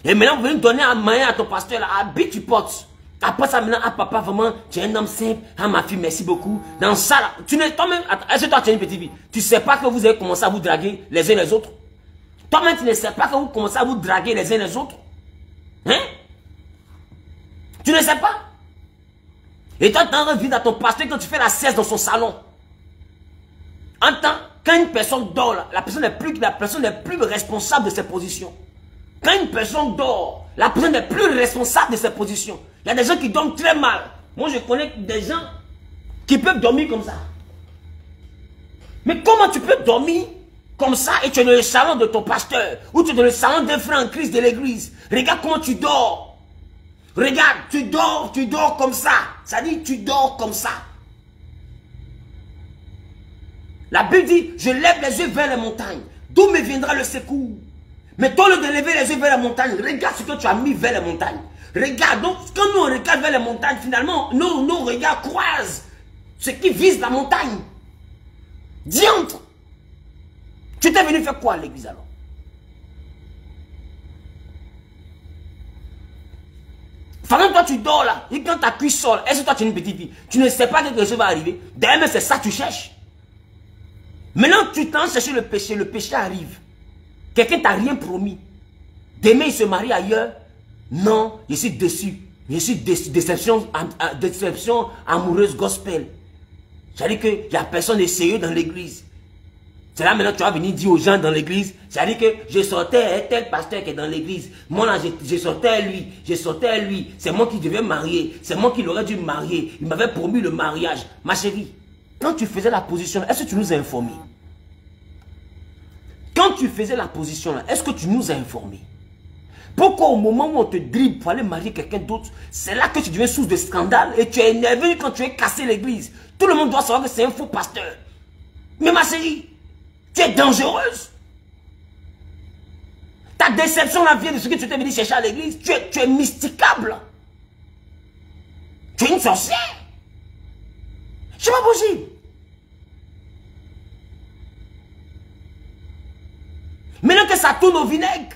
Et maintenant, vous venez donner à manger à ton pasteur, là, habite, tu portes. Après ça, maintenant, ah, papa, vraiment, tu es un homme simple. Ah, ma fille, merci beaucoup. Dans ça, là, tu n'es toi-même. Est-ce que toi, tu es une petite fille? Tu sais pas que vous avez commencé à vous draguer les uns les autres? Toi-même, tu ne sais pas que vous commencez à vous draguer les uns les autres? Hein? Tu ne sais pas? Et toi, tu as envie à ton pasteur quand tu fais la sieste dans son salon. Entends, quand une personne dort, la personne n'est plus responsable de ses positions. Quand une personne dort, la personne n'est plus responsable de ses positions. Il y a des gens qui dorment très mal. Moi, je connais des gens qui peuvent dormir comme ça. Mais comment tu peux dormir comme ça et tu es dans le salon de ton pasteur ou tu es dans le salon d'un frère en crise de l'église? Regarde comment tu dors. Regarde, tu dors comme ça. Ça dit, tu dors comme ça. La Bible dit, je lève les yeux vers les montagnes. D'où me viendra le secours? Mais toi, au lieu de lever les yeux vers les montagnes, regarde ce que tu as mis vers les montagnes. Regarde, donc quand nous on regarde vers les montagnes, finalement, nos regards croisent ce qui vise la montagne. Diantre! Tu t'es venu faire quoi à l'église alors? Pendant que toi tu dors là, et quand ta cuisse sort, est-ce que toi tu es une petite fille? Tu ne sais pas que quelque chose va arriver. D'ailleurs, c'est ça que tu cherches. Maintenant tu t'en cherches le péché arrive. Quelqu'un t'a rien promis. Demain il se marie ailleurs. Non, je suis déçu. Je suis déception amoureuse gospel. C'est-à-dire qu'il n'y a personne de sérieux dans l'église. C'est là maintenant que tu vas venir dire aux gens dans l'église, c'est-à-dire que je sortais tel pasteur qui est dans l'église. Moi là, je sortais lui. C'est moi qui devais marier. C'est moi qui l'aurais dû marier. Il m'avait promis le mariage. Ma chérie, quand tu faisais la position, est-ce que tu nous as informés? Quand tu faisais la position là, est-ce que tu nous as informés? Pourquoi au moment où on te dribble pour aller marier quelqu'un d'autre, c'est là que tu deviens source de scandale et tu es énervé quand tu es cassé l'église. Tout le monde doit savoir que c'est un faux pasteur. Mais ma chérie, tu es dangereuse. Ta déception là vient de ce que tu t'es venu chercher à l'église. Tu es mysticable. Tu es une sorcière. C'est pas possible. Maintenant que ça tourne au vinaigre,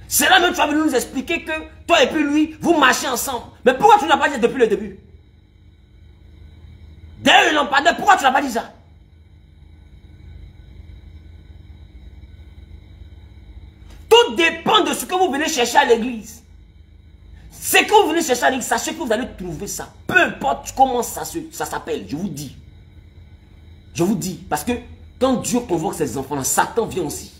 C'est là même tu vas venir nous expliquer que toi et puis lui, vous marchez ensemble. Mais pourquoi tu n'as pas dit depuis le début? Dès le lampadaire, pourquoi tu n'as pas dit ça? Tout dépend de ce que vous venez chercher à l'église. Ce que vous venez chercher à l'église, sachez que vous allez trouver ça. Peu importe comment ça s'appelle, je vous dis. Je vous dis, parce que quand Dieu convoque ses enfants, Satan vient aussi.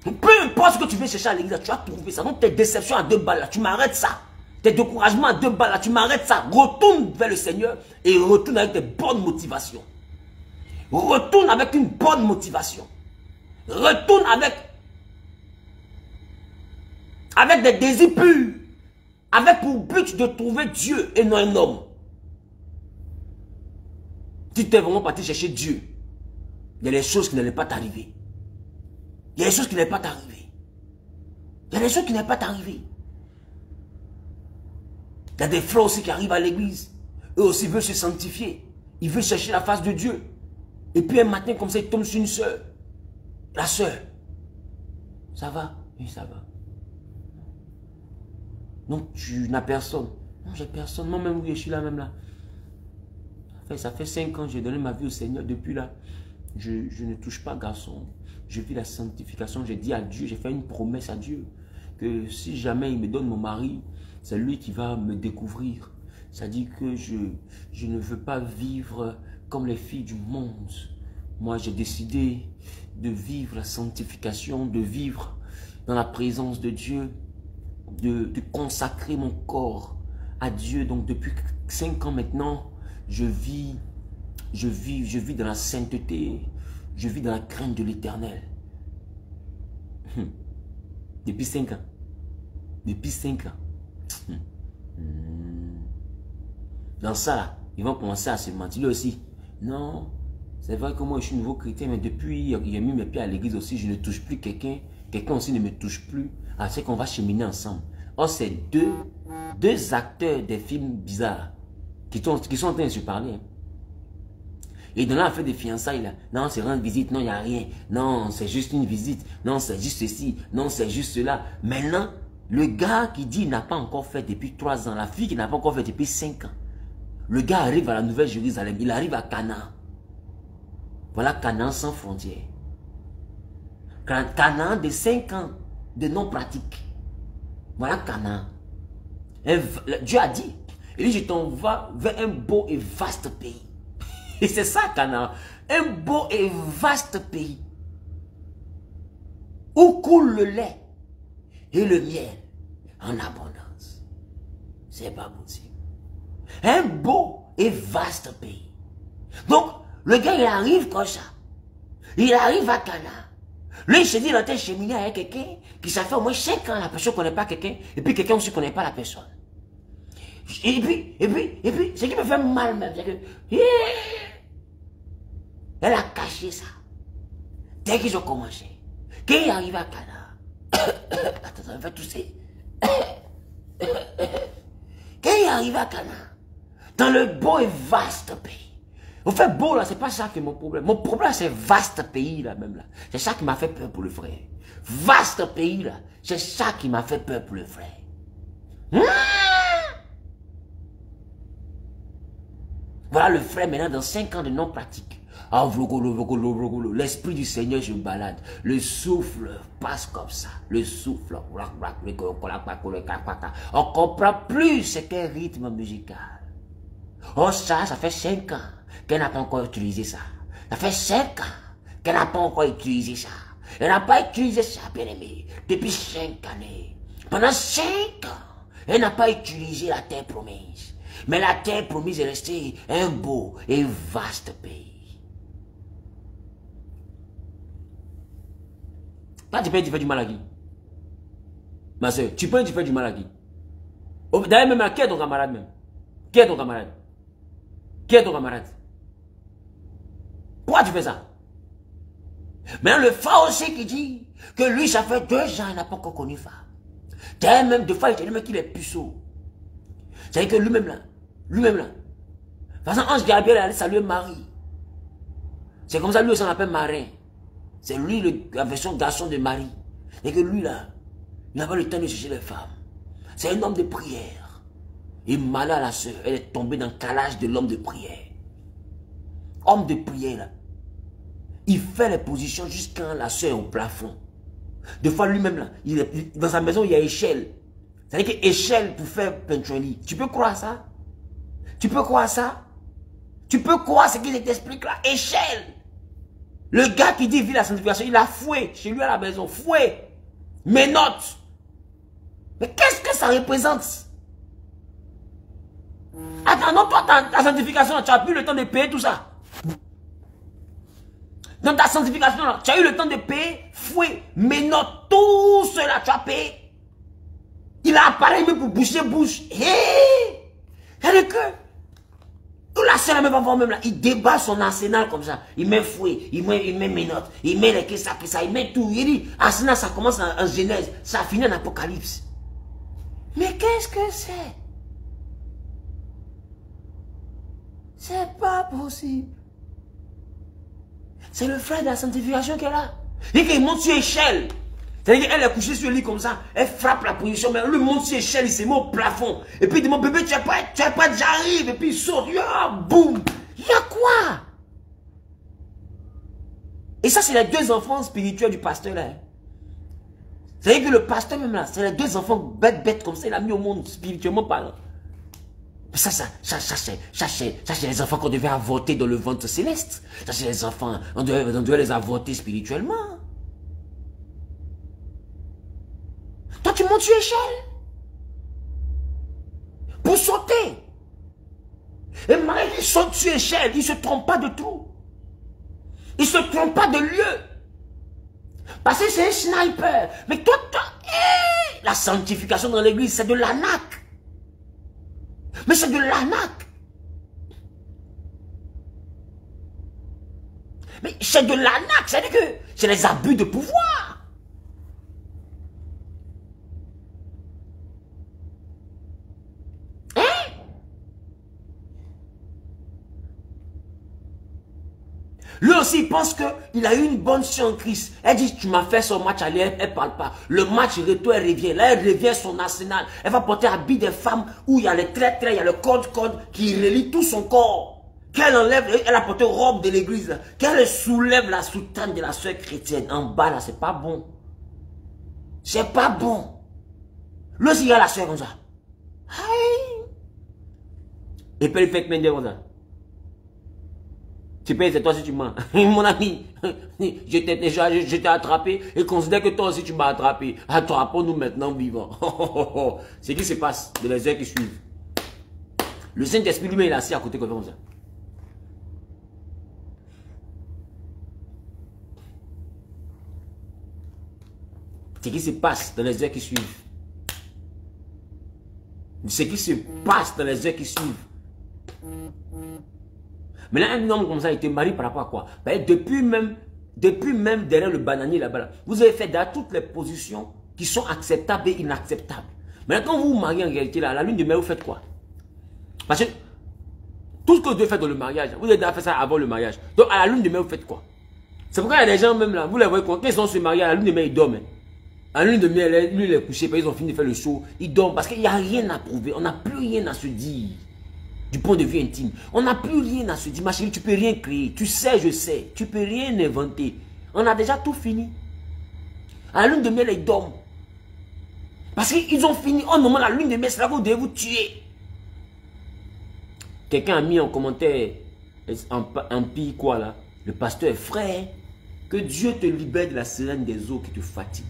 Peu importe ce que tu veux chercher à l'église, tu vas trouver ça. Donc tes déceptions à 2 balles, là, tu m'arrêtes ça. Tes découragements à 2 balles, là, tu m'arrêtes ça. Retourne vers le Seigneur et retourne avec des bonnes motivations. Retourne avec une bonne motivation. Retourne avec des désirs purs. Avec pour but de trouver Dieu et non un homme. Si tu es vraiment parti chercher Dieu, il y a des choses qui n'allaient pas t'arriver. Il y a des choses qui n'allaient pas t'arriver. Il y a des choses qui n'allaient pas t'arriver. Il y a des frères aussi qui arrivent à l'église. Eux aussi veulent se sanctifier. Ils veulent chercher la face de Dieu. Et puis un matin comme ça, ils tombent sur une soeur. La soeur. Ça va? Oui, ça va. Donc tu n'as personne. Non, j'ai personne. Moi même, oui, je suis là même là. Ça fait 5 ans que j'ai donné ma vie au Seigneur. Depuis là, je ne touche pas garçon. Je vis la sanctification. J'ai dit à Dieu, j'ai fait une promesse à Dieu. Que si jamais il me donne mon mari, c'est lui qui va me découvrir. Ça dit que je ne veux pas vivre comme les filles du monde. Moi, j'ai décidé de vivre la sanctification, de vivre dans la présence de Dieu, de consacrer mon corps à Dieu. Donc depuis 5 ans maintenant, je vis dans la sainteté, je vis dans la crainte de l'Éternel. Depuis 5 ans. Depuis 5 ans. Dans ça, là, ils vont commencer à se mentir. Lui aussi. Non, c'est vrai que moi je suis nouveau chrétien, mais depuis, il a mis mes pieds à l'église aussi, je ne touche plus quelqu'un. Quelqu'un aussi ne me touche plus. Ah, c'est qu'on va cheminer ensemble. Or, c'est deux acteurs des films bizarres qui sont en train de se parler. Hein. Et dans là, on fait des fiançailles là. Non, c'est rendre visite, non, il n'y a rien. Non, c'est juste une visite. Non, c'est juste ceci. Non, c'est juste cela. Maintenant, le gars qui dit qu'il n'a pas encore fait depuis 3 ans, la fille qui n'a pas encore fait depuis 5 ans. Le gars arrive à la Nouvelle-Jérusalem, il arrive à Canaan. Voilà Canaan sans frontières. Canaan de 5 ans de non-pratique. Voilà Canaan. Dieu a dit, il dit, je t'envoie vers un beau et vaste pays. Et c'est ça Canaan. Un beau et vaste pays. Où coule le lait et le miel en abondance. C'est pas possible. Un beau et vaste pays. Donc, le gars, il arrive comme ça. Il arrive à Canaan. Lui, il se dit, il était cheminé avec quelqu'un qui ça fait au moins 5 ans, la personne ne connaît pas quelqu'un, et puis quelqu'un aussi ne connaît pas la personne. Et puis, ce qui me fait mal même, c'est que, elle a caché ça. Dès qu'ils ont commencé, quand il arrive à Canaan, attends, ça me fait tousser. Quand il arrive à Canaan, dans le beau et vaste pays. Au fait, beau là, c'est pas ça qui est mon problème. Mon problème, c'est vaste pays là, même là. C'est ça qui m'a fait peur pour le frère. Vaste pays là, c'est ça qui m'a fait peur pour le frère. Voilà le frère maintenant dans 5 ans de non-pratique. Ah, l'esprit du Seigneur se balade. Le souffle passe comme ça. Le souffle. On ne comprend plus ce qu'est rythme musical. Oh, ça fait 5 ans qu'elle n'a pas encore utilisé ça. Ça fait 5 ans qu'elle n'a pas encore utilisé ça. Elle n'a pas utilisé ça, bien aimé, depuis 5 années. Pendant 5 ans, elle n'a pas utilisé la terre promise. Mais la terre promise est restée un beau et vaste pays. Quand tu peux tu fais du mal à qui? Ma soeur, tu peux tu fais du mal à qui? D'ailleurs, même, qui est ton camarade même? Qui est ton camarade? Qui est ton camarade? Pourquoi tu fais ça? Mais le phare aussi qui dit que lui, ça fait 2 ans, il n'a pas encore connu femme. D'ailleurs, même deux fois, il te dit même qu'il est puceau. C'est-à-dire que lui-même là, de toute façon, Ange Gabriel allait saluer Marie. C'est comme ça, lui aussi, on l'appelle Marin. C'est lui la version garçon de Marie. Et que lui là, il n'a pas le temps de chercher les femmes. C'est un homme de prière. Et malade la soeur, elle est tombée dans le calage de l'homme de prière. Homme de prière là. Il fait les positions jusqu'à la soeur est au plafond. Des fois lui-même là, dans sa maison il y a échelle. C'est-à-dire que échelle pour faire peinture. Tu peux croire ça? Tu peux croire ça? Tu peux croire ce qu'il t'explique là? Échelle. Le gars qui dit vit la sanctification, il a fouet chez lui à la maison. Fouet. Ménote. Mais qu'est-ce que ça représente? Attends, non, toi, ta sanctification, tu n'as plus le temps de payer tout ça. Dans ta sanctification, là, tu as eu le temps de payer fouet, ménote, tout cela, tu as payé. Il a appareil même pour boucher bouche. Hé! C'est-à-dire que la seule même avant même là, il débat son arsenal comme ça. Il met fouet, il met ménote, il met les que ça, il met tout. Il dit, arsenal, ça commence en Genèse, ça finit en Apocalypse. Mais qu'est-ce que c'est? C'est pas possible. C'est le frère de la sanctification qui est là. Il monte sur échelle. C'est-à-dire qu'elle est couchée sur le lit comme ça. Elle frappe la position, mais lui monte sur échelle, il se met au plafond. Et puis il dit, mon bébé, tu es pas, j'arrive. Et puis il saute, boum. Il y a quoi? Et ça, c'est les deux enfants spirituels du pasteur là. C'est-à-dire que le pasteur même là, c'est les deux enfants bêtes comme ça, il a mis au monde spirituellement parlant. Ça, c'est les enfants qu'on devait avorter dans le ventre céleste. Ça, c'est les enfants, on devait les avorter spirituellement. Toi, tu montes sur l'échelle pour sauter. Et Marie, il saute sur l'échelle, il ne se trompe pas de trou. Il ne se trompe pas de lieu. Parce que c'est un sniper. Mais toi, la sanctification dans l'église, c'est de l'arnaque. Mais c'est de l'arnaque. Mais c'est de l'arnaque, c'est-à-dire que c'est les abus de pouvoir. Hein? Lui aussi, il pense qu'il a eu une bonne sœur en Christ. Elle dit, tu m'as fait son match aller, elle ne parle pas. Le match retour, elle revient. Là, elle revient son arsenal. Elle va porter habit des femmes où il y a les traits, il y a le code qui relie tout son corps. Qu'elle enlève, elle a porté robe de l'église. Qu'elle soulève la soutane de la sœur chrétienne. En bas, là, c'est pas bon. C'est pas bon. Lui aussi, il y a la sœur comme ça. Aïe. Et puis, il fait que m'aider comme ça. Tu payes, c'est toi si tu mens. Mon ami, je t'ai attrapé et considère que toi aussi tu m'as attrapé. Attrapons-nous maintenant vivants. C'est ce qui se passe dans les heures qui suivent. Le Saint-Esprit lui-même, il est assis à côté comme ça. Ce qui se passe dans les heures qui suivent. Ce qui se passe dans les heures qui suivent. Mais là, un homme comme ça, il te marie par rapport à quoi? Depuis même derrière le bananier là-bas, vous avez fait dans toutes les positions qui sont acceptables et inacceptables. Maintenant, quand vous vous mariez en réalité, là, à la lune de miel, vous faites quoi? Parce que tout ce que vous devez faire dans le mariage, vous avez déjà fait ça avant le mariage. Donc, à la lune de miel, vous faites quoi? C'est pourquoi il y a des gens même là, vous les voyez quand ils sont se mariés, à la lune de miel, ils dorment. À la lune de miel, lui, il est couché, ils ont fini de faire le show, ils dorment parce qu'il n'y a rien à prouver, on n'a plus rien à se dire. Du point de vue intime, on n'a plus rien à se dire. Ma chérie, tu peux rien créer. Tu sais, je sais. Tu peux rien inventer. On a déjà tout fini. À la lune de miel, ils dorment. Parce qu'ils ont fini. Oh non, la lune de miel, c'est là que vous devez vous tuer. Quelqu'un a mis en commentaire, en pire quoi là, le pasteur, frère, que Dieu te libère de la sirène des eaux qui te fatigue.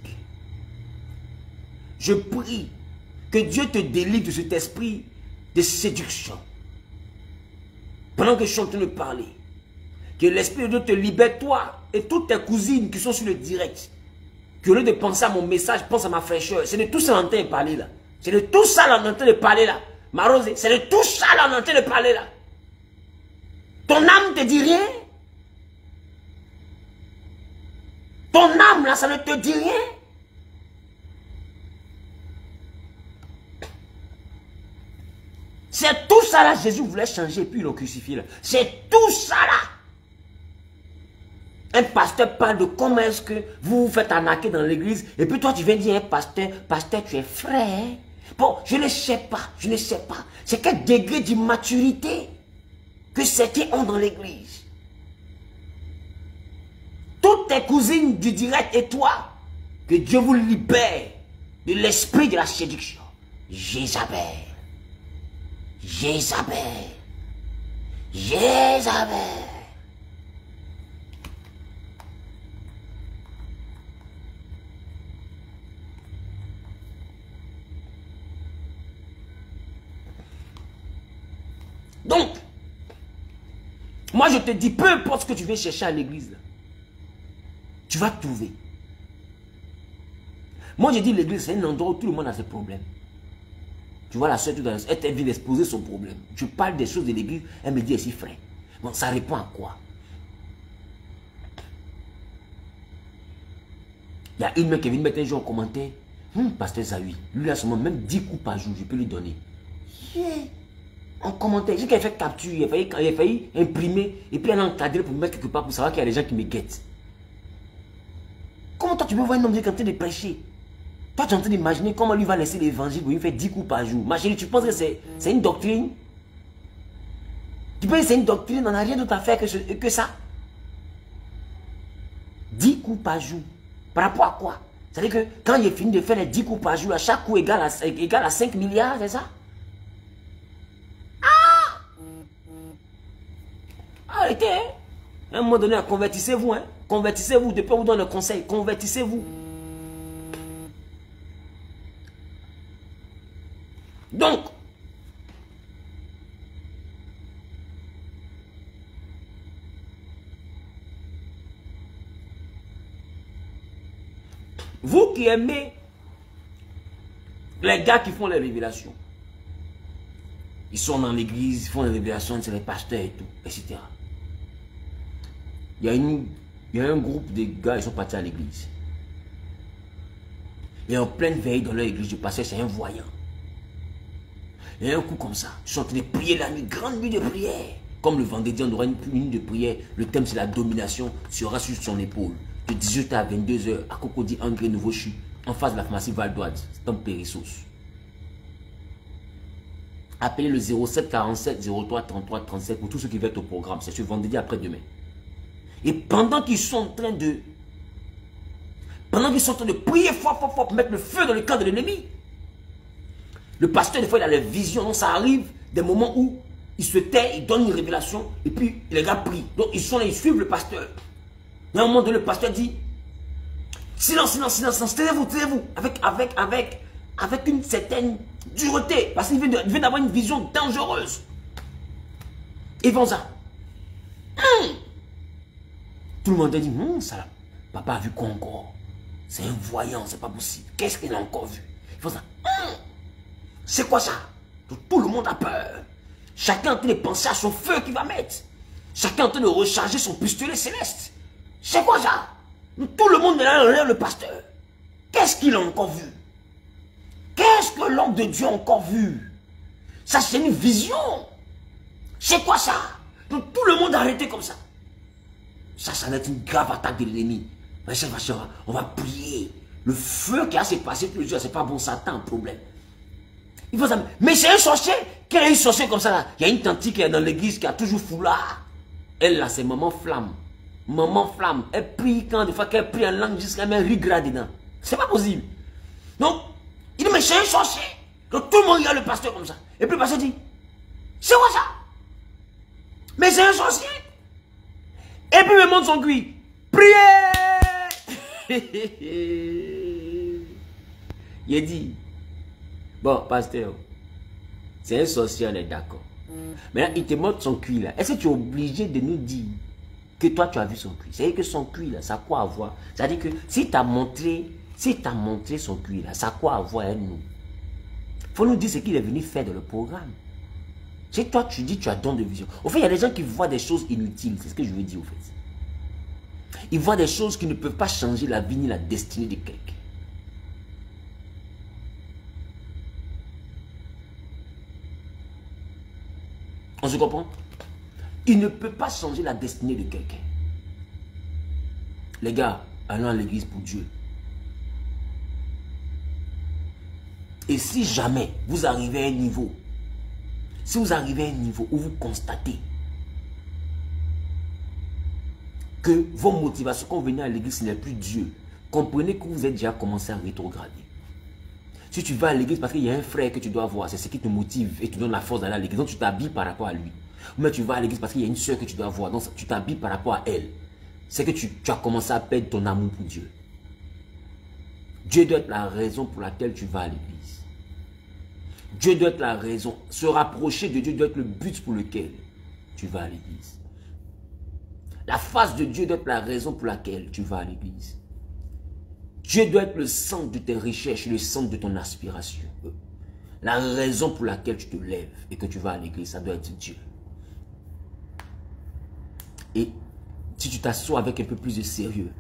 Je prie que Dieu te délivre de cet esprit de séduction. Pendant que je suis en train de parler, que l'Esprit de Dieu te libère, toi et toutes tes cousines qui sont sur le direct. Que au lieu de penser à mon message, pense à ma fraîcheur. C'est de tout ça qu'on est en train de parler là. C'est de tout ça qu'on est en train de parler là. Ma Rose, c'est de tout ça qu'on est en train de parler là. Ton âme te dit rien. Ton âme là, ça ne te dit rien. C'est tout ça là, Jésus voulait changer, puis il l'a crucifié là. C'est tout ça là. Un pasteur parle de comment est-ce que vous vous faites arnaquer dans l'église. Et puis toi, tu viens dire à un pasteur, pasteur, tu es frère. Bon, je ne sais pas, je ne sais pas. C'est quel degré d'immaturité que certains ont dans l'église. Toutes tes cousines du direct et toi, que Dieu vous libère de l'esprit de la séduction. Jézabel. Jézabel. Jézabel. Donc, moi je te dis, peu importe ce que tu veux chercher à l'église, tu vas trouver. Moi je dis l'église, c'est un endroit où tout le monde a ses problèmes. Tu vois la soeur, elle vient d'exposer son problème. Je parle des choses de l'église, elle me dit ici frère. Bon, ça répond à quoi? Il y a une meuf qui vient mettre un jour en commentaire. Pasteur Zawi, lui a seulement même 10 coups par jour, je peux lui donner. En commentaire, j'ai qu'elle fait capture, il a failli imprimer, et puis elle a encadré pour me mettre quelque part pour savoir qu'il y a des gens qui me guettent. Comment toi tu peux voir un homme qui est en train de prêcher? Toi tu es en train d'imaginer comment lui va laisser l'évangile pour lui faire 10 coups par jour. Ma chérie, tu penses que c'est une doctrine? Tu penses que c'est une doctrine, on n'a rien d'autre à faire que ça? 10 coups par jour. Par rapport à quoi? C'est-à-dire que quand il est fini de faire les 10 coups par jour, à chaque coup égale à 5 milliards, c'est ça? Arrêtez, hein? À un moment donné, convertissez-vous, hein? Convertissez-vous, depuis on vous donne le conseil, convertissez-vous. Donc, vous qui aimez les gars qui font les révélations, ils sont dans l'église, ils font les révélations, c'est les pasteurs et tout, etc. Il y a un groupe de gars, ils sont partis à l'église. Et en pleine veille dans leur église, le pasteur, c'est un voyant. Et un coup comme ça, ils sont en train de prier la nuit, grande nuit de prière. Comme le vendredi, on aura une nuit de prière. Le thème, c'est la domination, sera sur son épaule. De 18h à 22h, à Cocody, André Nouveau-Chu, en face de la pharmacie Val d'Oise, c'est un Périssos. Appelez le 07 47 03 33 37 pour tous ceux qui veulent être au programme. C'est ce vendredi après-demain. Et pendant qu'ils sont en train de prier fort pour mettre le feu dans le camp de l'ennemi, le pasteur, des fois, il a les visions. Donc, ça arrive des moments où il se tait, il donne une révélation, et puis les gars prient. Donc, ils sont là, ils suivent le pasteur. Et à un moment donné, le pasteur dit silence, silence, silence, taisez-vous, taisez-vous, avec une certaine dureté, parce qu'il vient d'avoir une vision dangereuse. Ils vont ça. Tout le monde a dit, ça, papa a vu quoi encore? C'est un voyant, c'est pas possible. Qu'est-ce qu'il a encore vu? Ils font ça. C'est quoi ça? Tout le monde a peur. Chacun est en train de penser à son feu qu'il va mettre. Chacun est en train de recharger son pistolet céleste. C'est quoi ça? Tout le monde est là derrière le pasteur. Qu'est-ce qu'il a encore vu? Qu'est-ce que l'homme de Dieu a encore vu? Ça, c'est une vision. C'est quoi ça? Donc, tout le monde a arrêté comme ça. Ça va être une grave attaque de l'ennemi. On va prier. Le feu qui a s'est passé tous les jours, c'est pas bon, Satan, un problème. Il faut ça. Mais c'est un sorcier. Quel est un sorcier comme ça là? Il y a une tante qui est dans l'église qui a toujours foulard. Elle là, c'est maman flamme. Maman flamme. Elle prie quand des fois qu'elle prie en langue jusqu'à mettre rigrat dedans. C'est pas possible. Donc, il dit, mais c'est un sorcier. Donc tout le monde regarde le pasteur comme ça. Et puis le pasteur dit, c'est quoi ça? Mais c'est un sorcier. Et puis il me montre son cuit. Priez! Il a dit, bon, pasteur, c'est un sorcier, on est d'accord. Maintenant, il te montre son cuit là. Est-ce que tu es obligé de nous dire que toi, tu as vu son cuit? C'est-à-dire que son cuit là, ça a quoi à voir? C'est-à-dire que si tu as montré son cuit là, ça a quoi à voir avec nous? Il faut nous dire ce qu'il est venu faire dans le programme. Si toi, tu dis tu as don de vision. Au fait, il y a des gens qui voient des choses inutiles. C'est ce que je veux dire au fait. Ils voient des choses qui ne peuvent pas changer la vie ni la destinée de quelqu'un. On se comprend? Il ne peut pas changer la destinée de quelqu'un. Les gars, allons à l'église pour Dieu. Et si jamais vous arrivez à un niveau, si vous arrivez à un niveau où vous constatez que vos motivations quand vous venez à l'église, ce n'est plus Dieu, comprenez que vous êtes déjà commencé à rétrograder. Si tu vas à l'église parce qu'il y a un frère que tu dois voir, c'est ce qui te motive et te donne la force d'aller à l'église, donc tu t'habilles par rapport à lui. Ou même tu vas à l'église parce qu'il y a une soeur que tu dois voir, donc tu t'habilles par rapport à elle. C'est que tu as commencé à perdre ton amour pour Dieu. Dieu doit être la raison pour laquelle tu vas à l'église. Dieu doit être la raison. Se rapprocher de Dieu doit être le but pour lequel tu vas à l'église. La face de Dieu doit être la raison pour laquelle tu vas à l'église. Dieu doit être le centre de tes recherches, le centre de ton aspiration. La raison pour laquelle tu te lèves et que tu vas à l'église, ça doit être Dieu. Et si tu t'assois avec un peu plus de sérieux,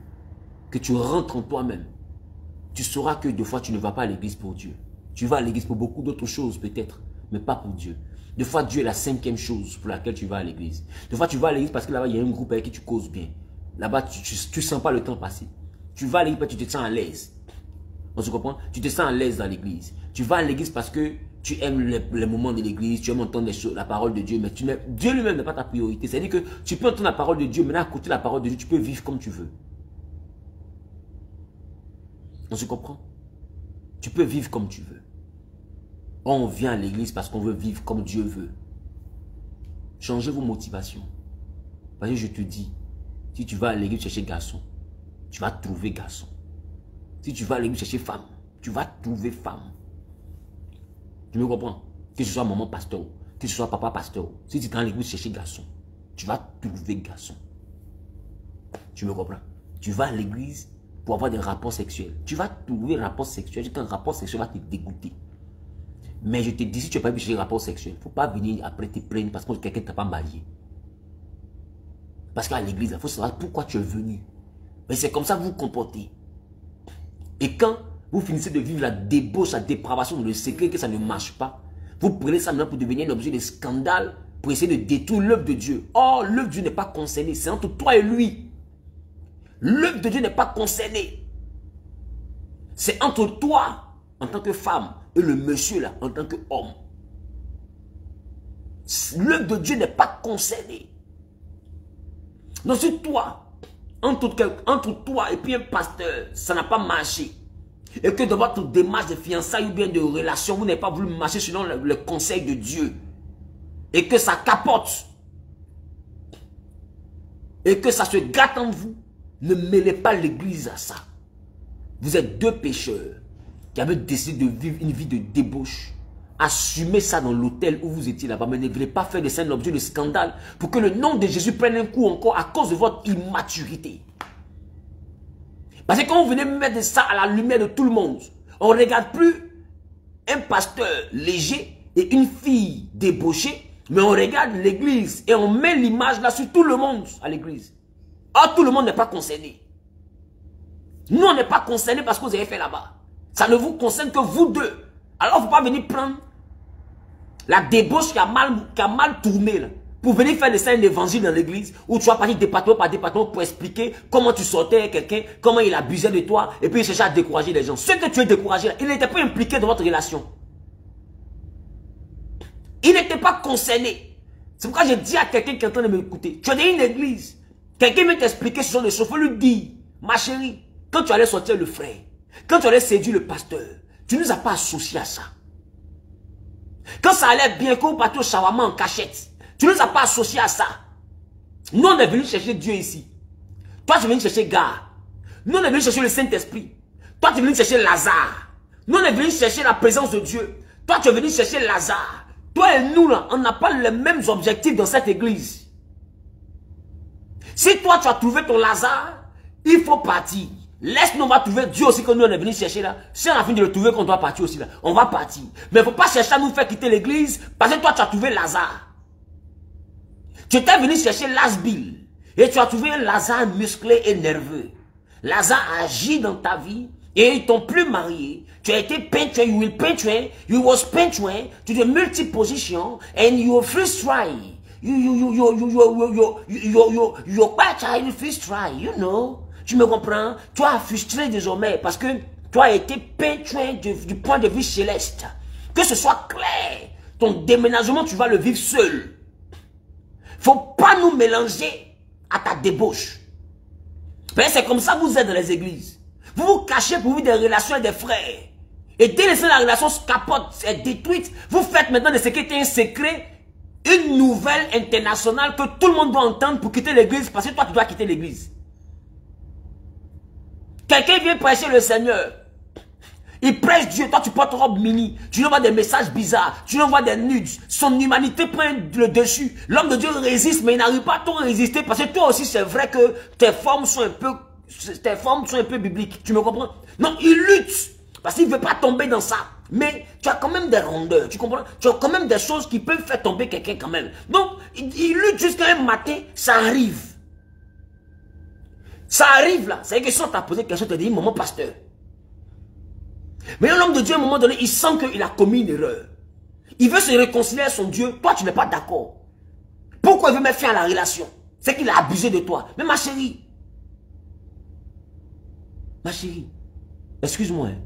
que tu rentres en toi-même, tu sauras que des fois tu ne vas pas à l'église pour Dieu. Tu vas à l'église pour beaucoup d'autres choses peut-être, mais pas pour Dieu. Des fois Dieu est la cinquième chose pour laquelle tu vas à l'église. Des fois tu vas à l'église parce que là-bas il y a un groupe avec qui tu causes bien. Là-bas tu sens pas le temps passer. Tu vas à l'église parce que tu te sens à l'aise. On se comprend? Tu te sens à l'aise dans l'église. Tu vas à l'église parce que tu aimes les moments de l'église, tu aimes entendre la parole de Dieu, mais Dieu lui-même n'est pas ta priorité. C'est-à-dire que tu peux entendre la parole de Dieu, mais là, à côté de la parole de Dieu, tu peux vivre comme tu veux. On se comprend? Tu peux vivre comme tu veux. On vient à l'église parce qu'on veut vivre comme Dieu veut. Changez vos motivations. Parce que je te dis, si tu vas à l'église chercher garçon, tu vas trouver garçon. Si tu vas à l'église chercher femme, tu vas trouver femme. Tu me comprends? Que ce soit maman pasteur, que ce soit papa pasteur. Si tu es dans l'église chercher garçon, tu vas trouver garçon. Tu me comprends? Tu vas à l'église pour avoir des rapports sexuels. Tu vas trouver un rapport sexuel. Juste un rapport sexuel va te dégoûter. Mais je te dis, si tu n'as pas vu chercher un rapport sexuel, il ne faut pas venir après te plaindre parce que quelqu'un ne t'a pas marié. Parce qu'à l'église, il faut savoir pourquoi tu es venu. Mais c'est comme ça que vous vous comportez. Et quand vous finissez de vivre la débauche, la dépravation, le secret que ça ne marche pas, vous prenez ça maintenant pour devenir un objet de scandale, pour essayer de détruire l'œuvre de Dieu. Or, l'œuvre de Dieu n'est pas concernée, c'est entre toi et lui. L'œuvre de Dieu n'est pas concernée. C'est entre toi, en tant que femme, et le monsieur là, en tant qu'homme. L'œuvre de Dieu n'est pas concernée. Donc si toi, entre toi et puis un pasteur, ça n'a pas marché, et que dans votre démarche de fiançailles ou bien de relation, vous n'avez pas voulu marcher selon le conseil de Dieu, et que ça capote, et que ça se gâte en vous, ne mêlez pas l'église à ça. Vous êtes deux pécheurs qui avez décidé de vivre une vie de débauche. Assumez ça dans l'hôtel où vous étiez là-bas, mais ne voulez pas faire de ça un objet de scandale pour que le nom de Jésus prenne un coup encore à cause de votre immaturité. Parce que quand vous venez mettre ça à la lumière de tout le monde, on ne regarde plus un pasteur léger et une fille débauchée, mais on regarde l'église et on met l'image là sur tout le monde à l'église. Or, tout le monde n'est pas concerné. Nous, on n'est pas concernés parce que vous avez fait là-bas. Ça ne vous concerne que vous deux. Alors, il ne faut pas venir prendre la débauche qui a mal tourné là, pour venir faire de ça un évangile dans l'église où tu vas partir département par département pour expliquer comment tu sortais avec quelqu'un, comment il abusait de toi et puis il cherchait à décourager les gens. Ce que tu es découragé là, il n'était pas impliqué dans votre relation. Il n'était pas concerné. C'est pourquoi je dis à quelqu'un qui est en train de m'écouter, tu es dans une église, quelqu'un vient t'expliquer ce genre de choses, il faut lui dire, ma chérie, quand tu allais sortir le frère, quand tu allais séduire le pasteur, tu ne nous as pas associés à ça. Quand ça allait bien, quand vous partiez au shawarma en cachette, tu ne nous as pas associés à ça. Nous, on est venus chercher Dieu ici. Toi, tu es venu chercher Gare. Nous, on est venus chercher le Saint-Esprit. Toi, tu es venu chercher Lazare. Nous, on est venus chercher la présence de Dieu. Toi, tu es venu chercher Lazare. Toi et nous, là, on n'a pas les mêmes objectifs dans cette église. Si toi, tu as trouvé ton Lazare, il faut partir. Laisse-nous, on va trouver Dieu aussi que nous on est venu chercher là. Si on a fini de le trouver qu'on doit partir aussi là, on va partir. Mais il ne faut pas chercher à nous faire quitter l'église parce que toi tu as trouvé Lazare. Tu étais venu chercher Lazbil et tu as trouvé un Lazare musclé et nerveux. Lazare agit dans ta vie et ils t'ont plus marié. Tu as été peinture, you will peinture, you was peinture to the multi-position and you were first try. You quite child first try, you know. Tu me comprends? Tu as frustré désormais parce que tu as été peintuin du point de vue céleste. Que ce soit clair. Ton déménagement, tu vas le vivre seul. Faut pas nous mélanger à ta débauche. C'est comme ça que vous êtes dans les églises. Vous vous cachez pour vivre des relations avec des frères. Et dès que la relation se capote, est détruite, vous faites maintenant de ce qui était un secret, une nouvelle internationale que tout le monde doit entendre pour quitter l'église, parce que toi tu dois quitter l'église. Quelqu'un vient prêcher le Seigneur. Il prêche Dieu, toi tu portes robe mini, tu lui envoies des messages bizarres, tu lui envoies des nudes, son humanité prend le dessus. L'homme de Dieu résiste, mais il n'arrive pas à tout résister, parce que toi aussi c'est vrai que tes formes sont un peu bibliques, tu me comprends? Non, il lutte, parce qu'il ne veut pas tomber dans ça. Mais tu as quand même des rondeurs, tu comprends? Tu as quand même des choses qui peuvent faire tomber quelqu'un quand même. Donc, il lutte jusqu'à un matin, ça arrive. Ça arrive là, c'est que si on t'a posé quelque chose, tu te dis, maman pasteur. Mais l'homme de Dieu, à un moment donné, il sent qu'il a commis une erreur. Il veut se réconcilier avec son Dieu. Toi, tu n'es pas d'accord. Pourquoi il veut mettre fin à la relation? C'est qu'il a abusé de toi. Mais ma chérie, excuse-moi, hein.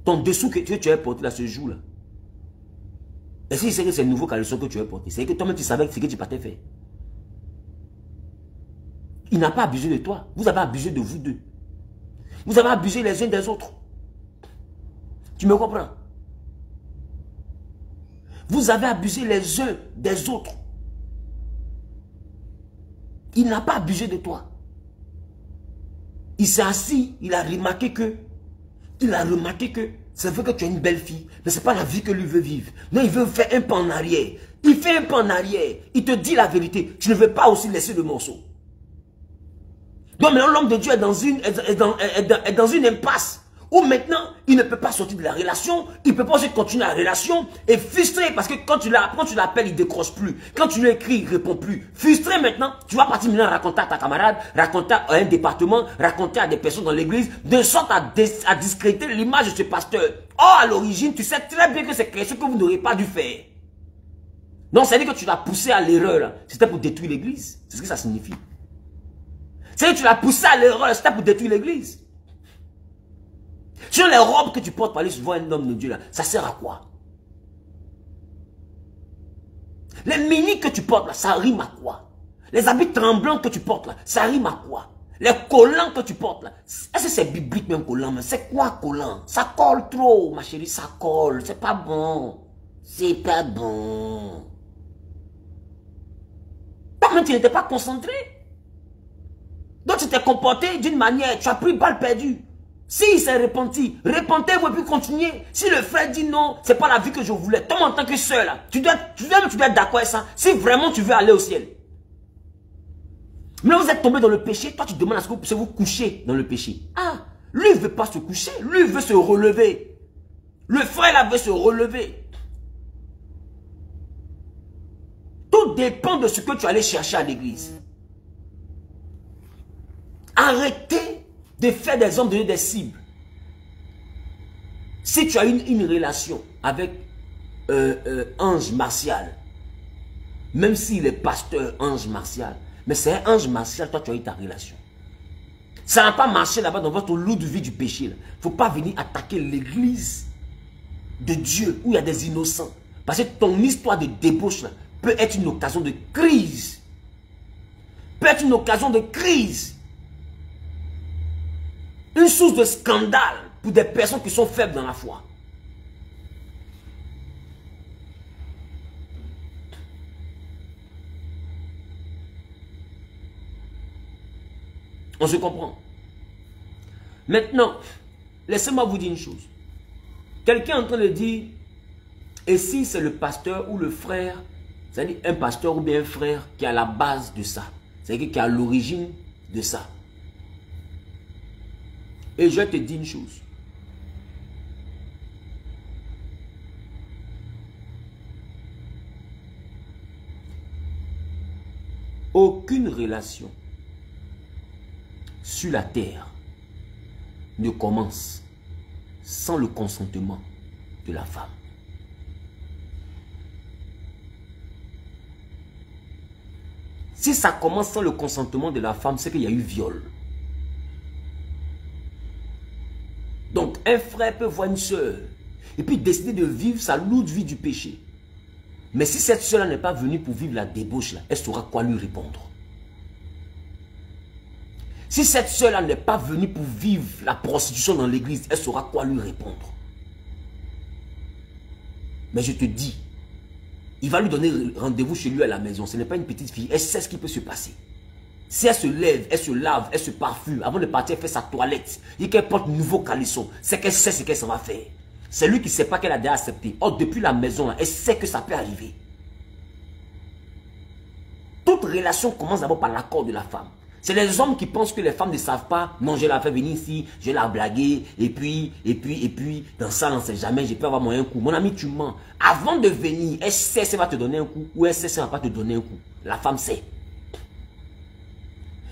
Ton dessous que tu as porté là ce jour-là, est-ce que c'est le nouveau caleçon que tu as porté? C'est que toi-même tu savais ce que tu partais faire. Il n'a pas abusé de toi. Vous avez abusé de vous deux. Vous avez abusé les uns des autres. Tu me comprends? Vous avez abusé les uns des autres. Il n'a pas abusé de toi. Il s'est assis, il a remarqué que c'est vrai que tu es une belle fille, mais ce n'est pas la vie que lui veut vivre. Non, il veut faire un pas en arrière. Il fait un pas en arrière. Il te dit la vérité. Tu ne veux pas aussi laisser le morceau. Donc maintenant, l'homme de Dieu est dans une impasse. Où maintenant, il ne peut pas sortir de la relation, il ne peut pas aussi continuer la relation, et frustré, parce que quand tu l'appelles, il ne décroche plus. Quand tu lui écris, il ne répond plus. Frustré maintenant, tu vas partir maintenant raconter à ta camarade, raconter à un département, raconter à des personnes dans l'église, de sorte à discréditer l'image de ce pasteur. Or, à l'origine, tu sais très bien que c'est quelque chose que vous n'aurez pas dû faire. Donc, ça veut dire que tu l'as poussé à l'erreur. C'était pour détruire l'église. C'est ce que ça signifie. C'est que tu l'as poussé à l'erreur, c'était pour détruire l'église. Sur les robes que tu portes pour aller voir un homme de Dieu là, ça sert à quoi? Les mini que tu portes là, ça rime à quoi? Les habits tremblants que tu portes là, ça rime à quoi? Les collants que tu portes là, est-ce que c'est biblique même collant? C'est quoi collant? Ça colle trop, ma chérie, ça colle, c'est pas bon. C'est pas bon. Toi-même, tu n'étais pas concentré. Donc tu t'es comporté d'une manière, tu as pris balle perdue. S'il s'est repenti, repentez-vous et puis continuez. Si le frère dit non, c'est pas la vie que je voulais. Toi, en tant que soeur, là, tu dois être d'accord avec ça. Si vraiment tu veux aller au ciel. Mais vous êtes tombé dans le péché, toi tu demandes à ce que vous puissiez vous coucher dans le péché. Ah, lui il ne veut pas se coucher, lui il veut se relever. Le frère là veut se relever. Tout dépend de ce que tu allais chercher à l'église. Arrêtez de faire des hommes, de des cibles. Si tu as une relation avec Ange Martial, même s'il est pasteur Ange Martial, mais c'est un Ange Martial, toi tu as eu ta relation. Ça n'a pas marché là-bas dans votre loup de vie du péché. Il ne faut pas venir attaquer l'église de Dieu où il y a des innocents. Parce que ton histoire de débauche là, peut être une occasion de crise. Peut être une occasion de crise. Une source de scandale pour des personnes qui sont faibles dans la foi. On se comprend. Maintenant, laissez-moi vous dire une chose. Quelqu'un est en train de dire, et si c'est le pasteur ou le frère, c'est-à-dire un pasteur ou bien un frère qui est à la base de ça, c'est-à-dire qui est à l'origine de ça. Et je te dis une chose. Aucune relation sur la terre ne commence sans le consentement de la femme. Si ça commence sans le consentement de la femme, c'est qu'il y a eu viol. Un frère peut voir une soeur et puis décider de vivre sa lourde vie du péché. Mais si cette soeur n'est pas venue pour vivre la débauche, là, elle saura quoi lui répondre. Si cette soeur-là n'est pas venue pour vivre la prostitution dans l'église, elle saura quoi lui répondre. Mais je te dis, il va lui donner rendez-vous chez lui à la maison. Ce n'est pas une petite fille, elle sait ce qui peut se passer. Si elle se lève, elle se lave, elle se parfume, avant de partir, elle fait sa toilette, et qu'elle porte de nouveaux caleçons, c'est qu'elle sait ce qu'elle s'en va faire. C'est lui qui ne sait pas qu'elle a déjà accepté. Or, depuis la maison, là, elle sait que ça peut arriver. Toute relation commence d'abord par l'accord de la femme. C'est les hommes qui pensent que les femmes ne savent pas. Non, je la fais venir ici, je la blaguer, et puis, dans ça, on ne sait jamais, je peux avoir un coup. Mon ami, tu mens. Avant de venir, elle sait si elle va te donner un coup, ou elle sait si elle ne va pas te donner un coup. La femme sait.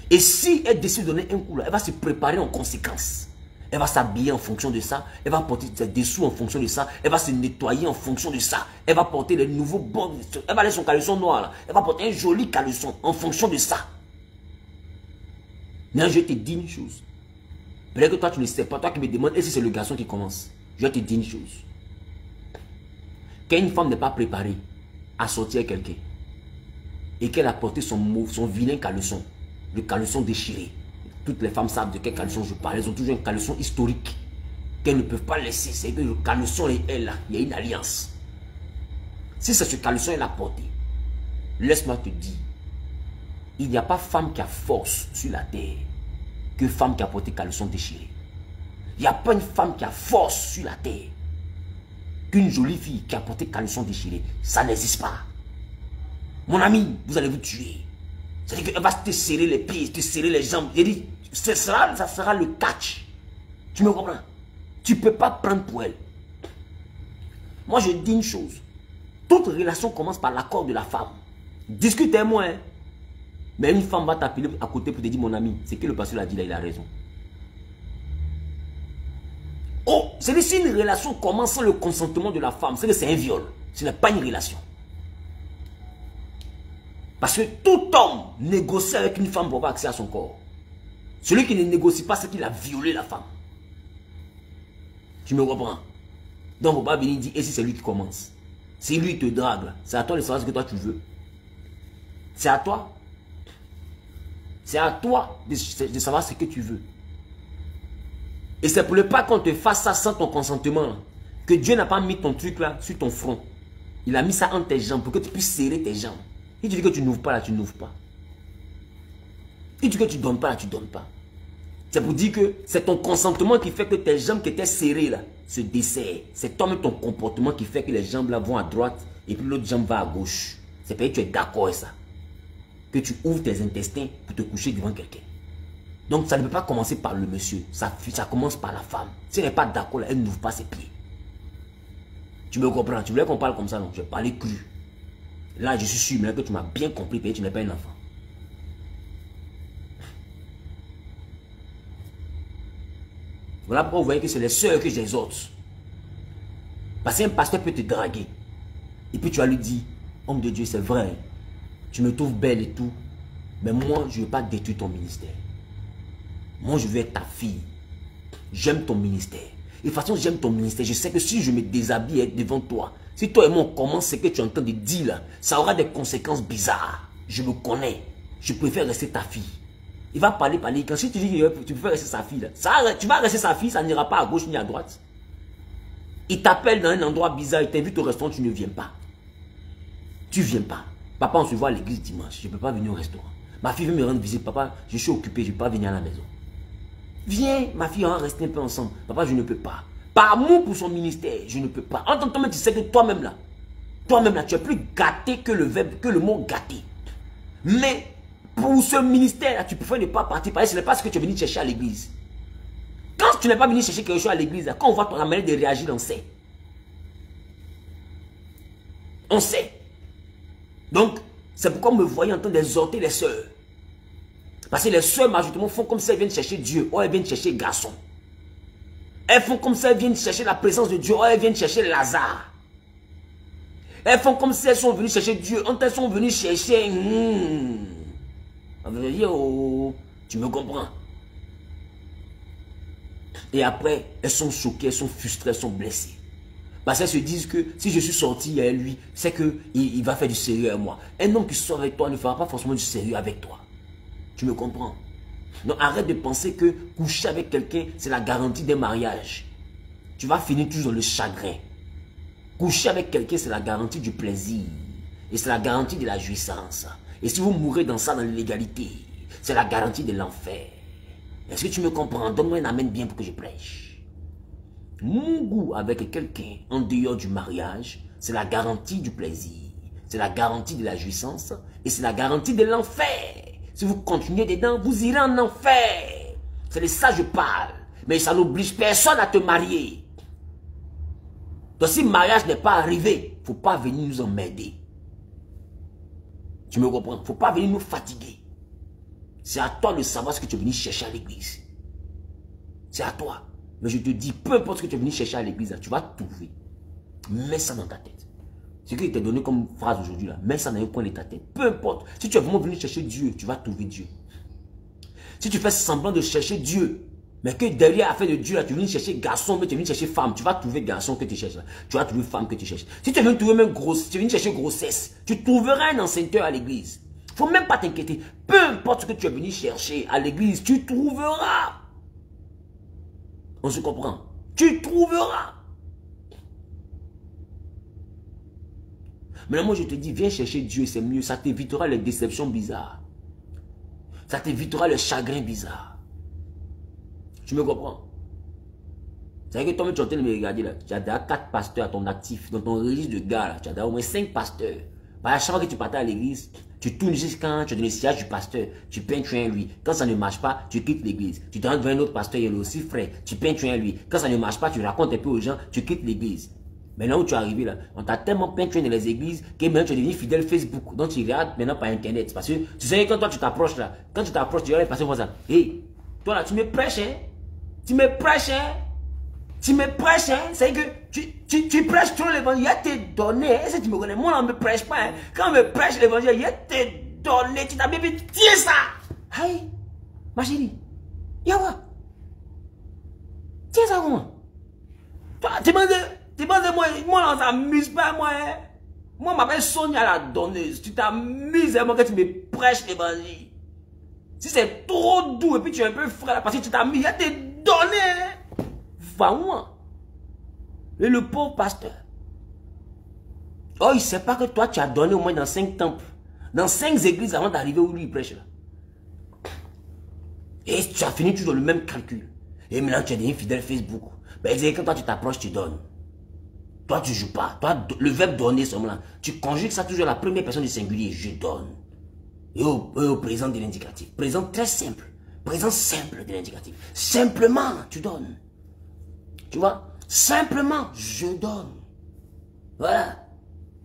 Et si elle décide de donner un coup, là, elle va se préparer en conséquence. Elle va s'habiller en fonction de ça. Elle va porter ses dessous en fonction de ça. Elle va se nettoyer en fonction de ça. Elle va porter les nouveaux bons. Elle va aller son caleçon noir là. Elle va porter un joli caleçon en fonction de ça. Mais je te dis une chose. Peut-être que toi tu ne sais pas. Toi qui me demandes, et si c'est le garçon qui commence. Je te dis une chose. Quand une femme n'est pas préparée à sortir avec quelqu'un et qu'elle a porté son vilain caleçon, le caleçon déchiré. Toutes les femmes savent de quel caleçon je parle. Elles ont toujours un caleçon historique qu'elles ne peuvent pas laisser. C'est que le caleçon et elle, là, il y a une alliance. Si c'est ce caleçon qu'elle a porté, laisse-moi te dire, il n'y a pas femme qui a force sur la terre que femme qui a porté caleçon déchiré. Il n'y a pas une femme qui a force sur la terre qu'une jolie fille qui a porté caleçon déchiré. Ça n'existe pas. Mon ami, vous allez vous tuer. C'est-à-dire qu'elle va te serrer les pieds, te serrer les jambes. J'ai dit, ça sera le catch. Tu me comprends? Tu ne peux pas prendre pour elle. Moi, je dis une chose. Toute relation commence par l'accord de la femme. Discutez-moi. Hein. Mais une femme va t'appeler à côté pour te dire, mon ami, c'est que le pasteur l'a dit là, il a raison. Oh, c'est-à-dire si une relation commence sans le consentement de la femme, c'est que c'est un viol. Ce n'est pas une relation. Parce que tout homme négocie avec une femme pour avoir accès à son corps. Celui qui ne négocie pas, c'est qu'il a violé la femme. Tu me comprends? Donc, on ne va pas venir dire, et si c'est lui qui commence? Si lui te drague, c'est à toi de savoir ce que toi tu veux. C'est à toi. C'est à toi de savoir ce que tu veux. Et c'est pour ne pas qu'on te fasse ça sans ton consentement. Que Dieu n'a pas mis ton truc là sur ton front. Il a mis ça entre tes jambes pour que tu puisses serrer tes jambes. Si tu dis que tu n'ouvres pas là, tu n'ouvres pas. Si tu dis que tu ne donnes pas là, tu ne donnes pas. C'est pour dire que c'est ton consentement qui fait que tes jambes qui étaient serrées là se desserrent. C'est toi-même ton comportement qui fait que les jambes là vont à droite et puis l'autre jambe va à gauche. C'est parce que tu es d'accord avec ça. Que tu ouvres tes intestins pour te coucher devant quelqu'un. Donc ça ne peut pas commencer par le monsieur. Ça commence par la femme. Si elle n'est pas d'accord, elle n'ouvre pas ses pieds. Tu me comprends? Tu voulais qu'on parle comme ça, non? Je vais parler cru. Là, je suis sûr mais que tu m'as bien compris, parce que tu n'es pas un enfant. Voilà pourquoi vous voyez que c'est les sœurs que j'exhorte. Parce qu'un pasteur peut te draguer. Et puis tu vas lui dire, homme de Dieu, c'est vrai, tu me trouves belle et tout, mais moi, je ne veux pas détruire ton ministère. Moi, je veux être ta fille. J'aime ton ministère. Et de toute façon, j'aime ton ministère. Je sais que si je me déshabille devant toi, si toi et moi on commence ce que tu es en train de dire là, ça aura des conséquences bizarres. Je me connais. Je préfère rester ta fille. Il va parler. Quand si tu dis que tu préfères rester sa fille, là, tu vas rester sa fille, ça n'ira pas à gauche ni à droite. Il t'appelle dans un endroit bizarre, il t'invite au restaurant, tu ne viens pas. Tu ne viens pas. Papa, on se voit à l'église dimanche. Je ne peux pas venir au restaurant. Ma fille veut me rendre visite. Papa, je suis occupé, je ne peux pas venir à la maison. Viens, ma fille, on va rester un peu ensemble. Papa, je ne peux pas. Par amour pour son ministère, je ne peux pas. En tant que toi, tu sais que toi-même là, tu es plus gâté que le mot gâté. Mais pour ce ministère là, tu préfères ne pas partir. Parce que ce n'est pas ce que tu es venu chercher à l'église. Quand tu n'es pas venu chercher quelque chose à l'église, quand on voit ton manière de réagir, on sait. On sait. Donc, c'est pourquoi on me voyait en train d'exhorter les sœurs. Parce que les sœurs, majoritairement, font comme si elles viennent chercher Dieu. Ou elles viennent chercher garçon. Elles font comme si elles viennent chercher la présence de Dieu. Ou elles viennent chercher Lazare. Elles font comme si elles sont venues chercher Dieu. Quand elles sont venues chercher... On veut dire, oh, tu me comprends. Et après, elles sont choquées, elles sont frustrées, elles sont blessées. Parce qu'elles se disent que si je suis sorti avec lui, c'est qu'il va faire du sérieux avec moi. Un homme qui sort avec toi ne fera pas forcément du sérieux avec toi. Tu me comprends? Donc arrête de penser que coucher avec quelqu'un, c'est la garantie d'un mariage. Tu vas finir toujours dans le chagrin. Coucher avec quelqu'un, c'est la garantie du plaisir. Et c'est la garantie de la jouissance. Et si vous mourrez dans ça, dans l'illégalité, c'est la garantie de l'enfer. Est-ce que tu me comprends? Donne-moi un amen bien pour que je prêche. Mon goût avec quelqu'un en dehors du mariage, c'est la garantie du plaisir. C'est la garantie de la jouissance. Et c'est la garantie de l'enfer. Si vous continuez dedans, vous irez en enfer. C'est de ça que je parle. Mais ça n'oblige personne à te marier. Donc si le mariage n'est pas arrivé, il ne faut pas venir nous emmerder. Tu me comprends? Il ne faut pas venir nous fatiguer. C'est à toi de savoir ce que tu es venu chercher à l'église. C'est à toi. Mais je te dis, peu importe ce que tu es venu chercher à l'église, tu vas trouver. Mets ça dans ta tête. Ce que je t'ai donné comme phrase aujourd'hui, mets ça dans un coin de ta tête. Peu importe. Si tu es vraiment venu chercher Dieu, tu vas trouver Dieu. Si tu fais semblant de chercher Dieu, mais que derrière l'affaire de Dieu, là, tu es venu chercher garçon, mais tu es venu chercher femme, tu vas trouver garçon que tu cherches. Là. Tu vas trouver femme que tu cherches. Si tu es venu trouver même grosse, tu es venu chercher grossesse, tu trouveras un enceinteur à l'église. Il ne faut même pas t'inquiéter. Peu importe ce que tu es venu chercher à l'église, tu trouveras. On se comprend. Tu trouveras. Maintenant, moi, je te dis, viens chercher Dieu, c'est mieux. Ça t'évitera les déceptions bizarres. Ça t'évitera le chagrin bizarre. Tu me comprends? C'est vrai que toi-même, tu es en train de me regarder là. Tu as déjà 4 pasteurs à ton actif. Dans ton registre de gars là, tu as déjà au moins 5 pasteurs. À chaque fois que tu partais à l'église, tu tournes jusqu'à tu as donné le siège du pasteur. Tu peins un lui. Quand ça ne marche pas, tu quittes l'église. Tu te rends devant un autre pasteur, il est aussi frère. Tu peins un lui. Quand ça ne marche pas, tu racontes un peu aux gens, tu quittes l'église. Maintenant où tu es arrivé là, on t'a tellement peint dans les églises que maintenant tu es devenu fidèle Facebook. Donc tu regardes maintenant par internet. Parce que tu sais quand toi tu t'approches là, quand tu t'approches, tu regardes les pasteurs comme ça. Hé, toi là, tu me prêches, hein? Tu me prêches, hein? Tu me prêches, hein? C'est que tu prêches trop l'évangile, il t'est donné. Est-ce que tu me connais? Moi, on ne me prêche pas. Hein? Quand on me prêche l'évangile, il t'est donné. Tu t'as bien vu, tiens ça. Aïe, ma chérie. Yawa. Tiens ça comment? Toi, tu penses moi, on s'amuse pas, moi. Hein? Moi, ma belle Sonia la donneuse. Tu t'amuses, moi, quand tu me prêches l'évangile. Si c'est trop doux et puis tu es un peu frais, parce que tu t'amuses, il t'est donné. Va-moi. Et le pauvre pasteur. Oh, il ne sait pas que toi, tu as donné au moins dans 5 temples. Dans 5 églises avant d'arriver où lui, il prêche là. Et tu as fini toujours dans le même calcul. Et maintenant, tu es devenu fidèle Facebook. Ben, quand toi, tu t'approches, tu donnes. Toi, tu ne joues pas. Toi, le verbe donner, seulement là. Tu conjugues ça toujours à la première personne du singulier. Je donne. Et au présent de l'indicatif. Présent très simple. Présent simple de l'indicatif. Simplement, tu donnes. Tu vois? Simplement, je donne. Voilà.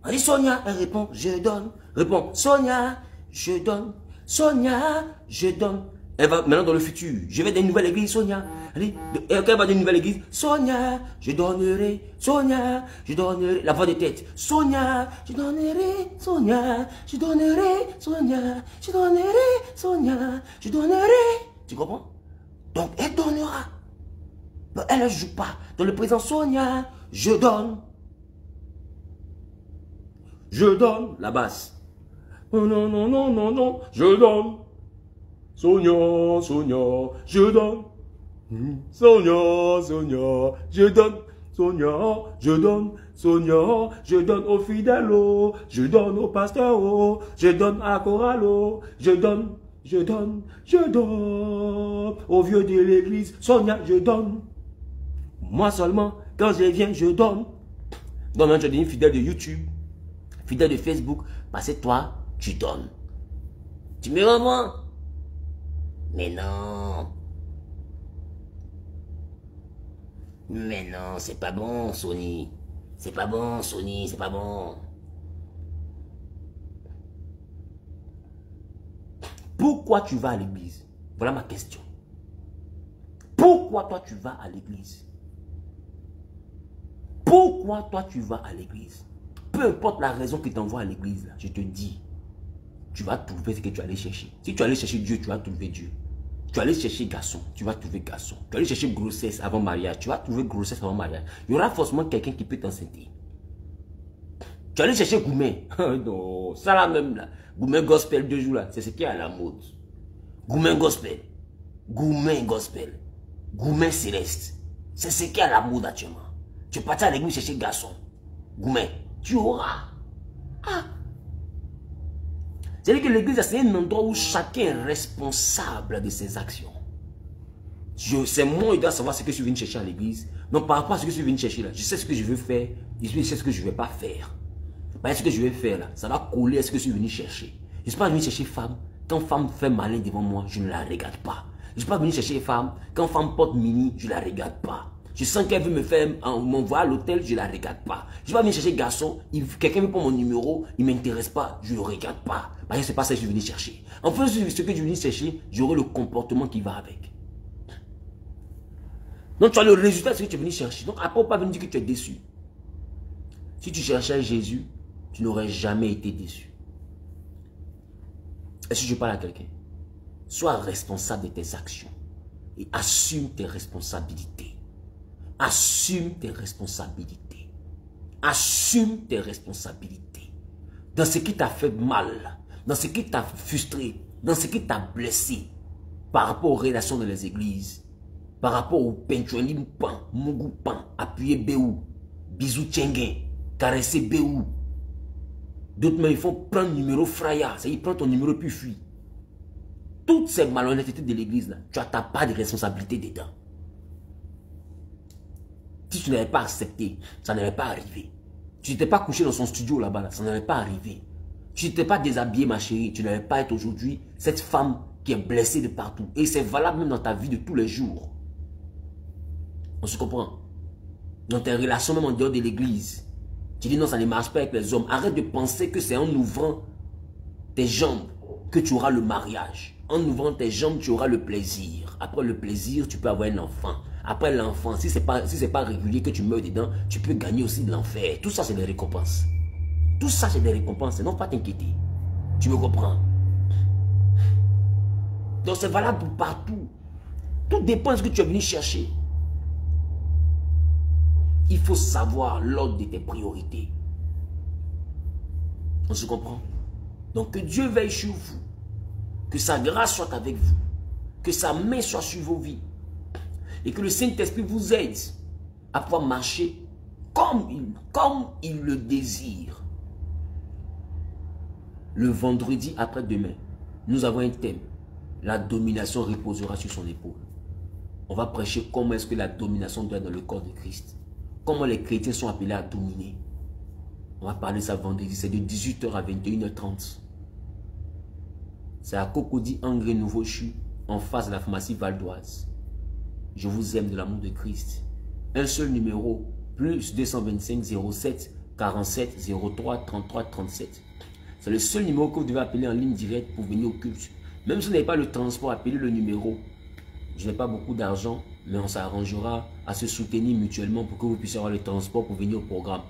On dit Sonia, elle répond, je donne. Répond, Sonia, je donne. Sonia, je donne. Elle va maintenant dans le futur. Je vais dans une nouvelle église, Sonia. Elle va dans une nouvelle église. Sonia, je donnerai. Sonia, je donnerai. La voix de tête. Sonia, je donnerai. Sonia, je donnerai. Sonia, je donnerai. Sonia, je donnerai. Tu comprends? Donc, elle donnera. Donc, elle ne joue pas. Dans le présent, Sonia, je donne. Je donne. La basse. Non, non, non, non, non, non. Je donne. Sonia, Sonia, je donne. Sonia, Sonia, je donne. Sonia, je donne. Sonia, je donne aux fidèles. Je donne aux pasteurs. Je donne à chorale. Je donne. Je donne. Je donne. Aux vieux de l'église. Sonia, je donne. Moi seulement, quand je viens, je donne. Donc maintenant, tu es devenu fidèle de YouTube, fidèle de Facebook, parce que toi, tu donnes. Tu me revois? Mais non. Mais non, c'est pas bon, Sony. C'est pas bon, Sony, c'est pas bon. Pourquoi tu vas à l'église? Voilà ma question. Pourquoi toi tu vas à l'église? Pourquoi toi tu vas à l'église? Peu importe la raison qui t'envoie à l'église, je te dis, tu vas trouver ce que tu allais chercher. Si tu allais chercher Dieu, tu vas trouver Dieu. Tu vas aller chercher garçon, tu vas trouver garçon. Tu vas aller chercher grossesse avant mariage, tu vas trouver grossesse avant mariage. Il y aura forcément quelqu'un qui peut t'enceinter. Tu vas aller chercher Goumen. Non, ça là même là. Goumen gospel 2 jours là, c'est ce qui est à la mode. Goumen gospel. Goumen gospel. Goumen céleste. C'est ce qui est à la mode actuellement. Tu partis à l'église chercher garçon. Goumen, tu auras. Ah. C'est-à-dire que l'église, c'est un endroit où chacun est responsable de ses actions. C'est moi qui dois savoir ce que je suis venu chercher à l'église. Non, par rapport à ce que je suis venu chercher là, je sais ce que je veux faire, je sais ce que je ne vais pas faire. Ce que je vais faire là, ça va coller à ce que je suis venu chercher. Je ne suis pas venu chercher femme. Quand femme fait malin devant moi, je ne la regarde pas. Je ne suis pas venu chercher femme. Quand femme porte mini, je ne la regarde pas. Je sens qu'elle veut me faire m'envoyer à l'hôtel, je ne la regarde pas. Je ne suis pas venu chercher garçon. Quelqu'un me prend mon numéro, il ne m'intéresse pas, je ne le regarde pas. Parce que ce n'est pas ça que je suis venu chercher. En fait, ce que je suis venu chercher, j'aurai le comportement qui va avec. Donc tu as le résultat de ce que tu es venu chercher. Donc après, on ne peut pas venir dire que tu es déçu. Si tu cherchais Jésus, tu n'aurais jamais été déçu. Est-ce que je parle à quelqu'un? Sois responsable de tes actions et assume tes responsabilités. Assume tes responsabilités. Assume tes responsabilités. Dans ce qui t'a fait mal, dans ce qui t'a frustré, dans ce qui t'a blessé, par rapport aux relations dans les églises, par rapport au penchuelim pan, mougou pan, appuyer béou, bisou tchengen, caresser béou. D'autres même, ils font prendre le numéro fraya, c'est-à-dire prendre ton numéro puis fuir. Toutes ces malhonnêtetés de l'église, là, tu n'as pas de responsabilité dedans. Si tu n'avais pas accepté, ça n'allait pas arriver. Tu n'étais pas couché dans son studio là-bas, là, ça n'allait pas arriver. Tu n'étais pas déshabillé, ma chérie, tu n'allais pas être aujourd'hui cette femme qui est blessée de partout. Et c'est valable même dans ta vie de tous les jours. On se comprend? Dans tes relations, même en dehors de l'église. Tu dis non, ça ne marche pas avec les hommes. Arrête de penser que c'est en ouvrant tes jambes que tu auras le mariage. En ouvrant tes jambes, tu auras le plaisir. Après le plaisir, tu peux avoir un enfant. Après l'enfant, si ce n'est pas régulier que tu meurs dedans, tu peux gagner aussi de l'enfer. Tout ça, c'est des récompenses. Tout ça, c'est des récompenses. Non, pas t'inquiéter. Tu me comprends? Donc, c'est valable pour partout. Tout dépend de ce que tu es venu chercher. Il faut savoir l'ordre de tes priorités. On se comprend? Donc, que Dieu veille sur vous. Que sa grâce soit avec vous. Que sa main soit sur vos vies. Et que le Saint-Esprit vous aide à pouvoir marcher comme il le désire. Le vendredi après-demain, nous avons un thème. La domination reposera sur son épaule. On va prêcher comment est-ce que la domination doit être dans le corps de Christ. Comment les chrétiens sont appelés à dominer. On va parler de ça vendredi. C'est de 18h à 21h30. C'est à Cocody, Angré, Nouveau-Chu, en face de la pharmacie Val d'Oise. Je vous aime de l'amour de Christ. Un seul numéro, plus 225 07 47 03 33 37. C'est le seul numéro que vous devez appeler en ligne directe pour venir au culte. Même si vous n'avez pas le transport, appelez le numéro. Je n'ai pas beaucoup d'argent, mais on s'arrangera à se soutenir mutuellement pour que vous puissiez avoir le transport pour venir au programme.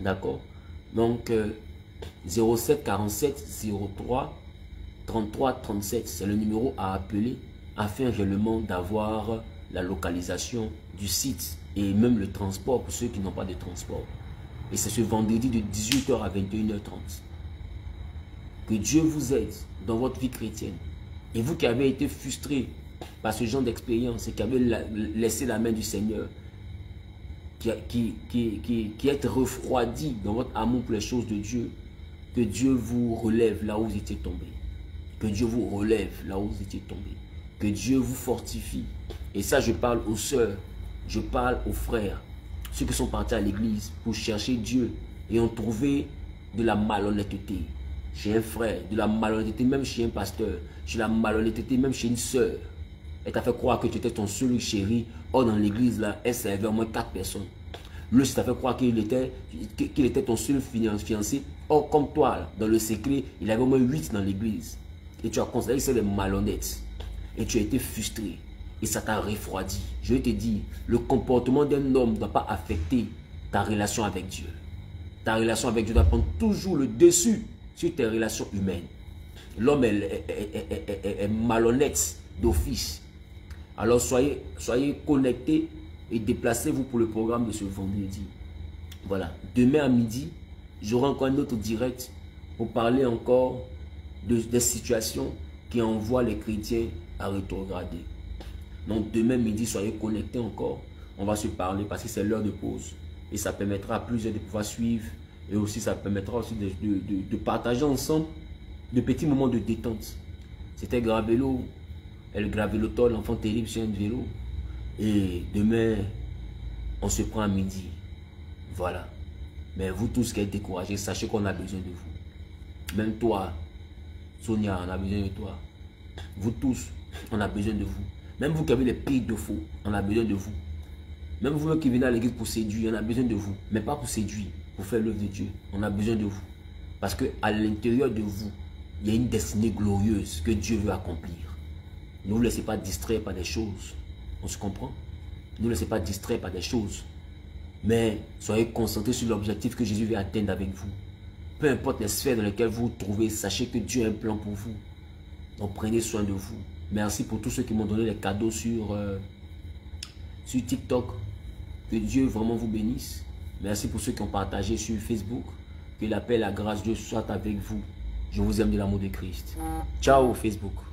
D'accord? Donc, 07 47 03 33 37, c'est le numéro à appeler afin réellement d'avoir la localisation du site et même le transport pour ceux qui n'ont pas de transport. Et c'est ce vendredi de 18h à 21h30. Que Dieu vous aide dans votre vie chrétienne. Et vous qui avez été frustré par ce genre d'expérience et qui avez laissé la main du Seigneur, qui êtes refroidi dans votre amour pour les choses de Dieu, que Dieu vous relève là où vous étiez tombé. Que Dieu vous relève là où vous étiez tombé. Que Dieu vous fortifie. Et ça, je parle aux sœurs, je parle aux frères, ceux qui sont partis à l'église pour chercher Dieu et ont trouvé de la malhonnêteté chez un frère, de la malhonnêteté même chez un pasteur, de la malhonnêteté même chez une sœur. Elle t'a fait croire que tu étais ton seul chéri. Or, dans l'église, là, elle servait au moins 4 personnes. Lui, ça t'a fait croire qu'il était ton seul fiancé. Or, comme toi, là, dans le secret, il avait au moins 8 dans l'église. Et tu as considéré que c'est des malhonnêtes. Et tu as été frustré. Et ça t'a refroidi. Je vais te dire, le comportement d'un homme ne doit pas affecter ta relation avec Dieu. Ta relation avec Dieu doit prendre toujours le dessus sur tes relations humaines. L'homme est malhonnête d'office. Alors soyez connectés et déplacez-vous pour le programme de ce vendredi. Voilà. Demain à midi, j'aurai encore un autre direct pour parler encore des situations qui envoient les chrétiens à rétrograder. Donc demain midi, soyez connectés encore. On va se parler parce que c'est l'heure de pause. Et ça permettra à plusieurs de pouvoir suivre. Et aussi ça permettra aussi de partager ensemble de petits moments de détente. C'était Gravelo, El Gravelotol, l'enfant terrible sur un vélo. Et demain, on se prend à midi. Voilà. Mais vous tous qui êtes découragés, sachez qu'on a besoin de vous. Même toi, Sonia, on a besoin de toi. Vous tous, on a besoin de vous. Même vous qui avez les pires défauts, on a besoin de vous. Même vous qui venez à l'église pour séduire, on a besoin de vous. Mais pas pour séduire, pour faire l'œuvre de Dieu. On a besoin de vous. Parce qu'à l'intérieur de vous, il y a une destinée glorieuse que Dieu veut accomplir. Ne vous laissez pas distraire par des choses. On se comprend? Ne vous laissez pas distraire par des choses. Mais soyez concentrés sur l'objectif que Jésus veut atteindre avec vous. Peu importe les sphères dans lesquelles vous vous trouvez, sachez que Dieu a un plan pour vous. Donc prenez soin de vous. Merci pour tous ceux qui m'ont donné les cadeaux sur TikTok. Que Dieu vraiment vous bénisse. Merci pour ceux qui ont partagé sur Facebook. Que la paix et la grâce de Dieu soient avec vous. Je vous aime de l'amour de Christ. Ciao Facebook.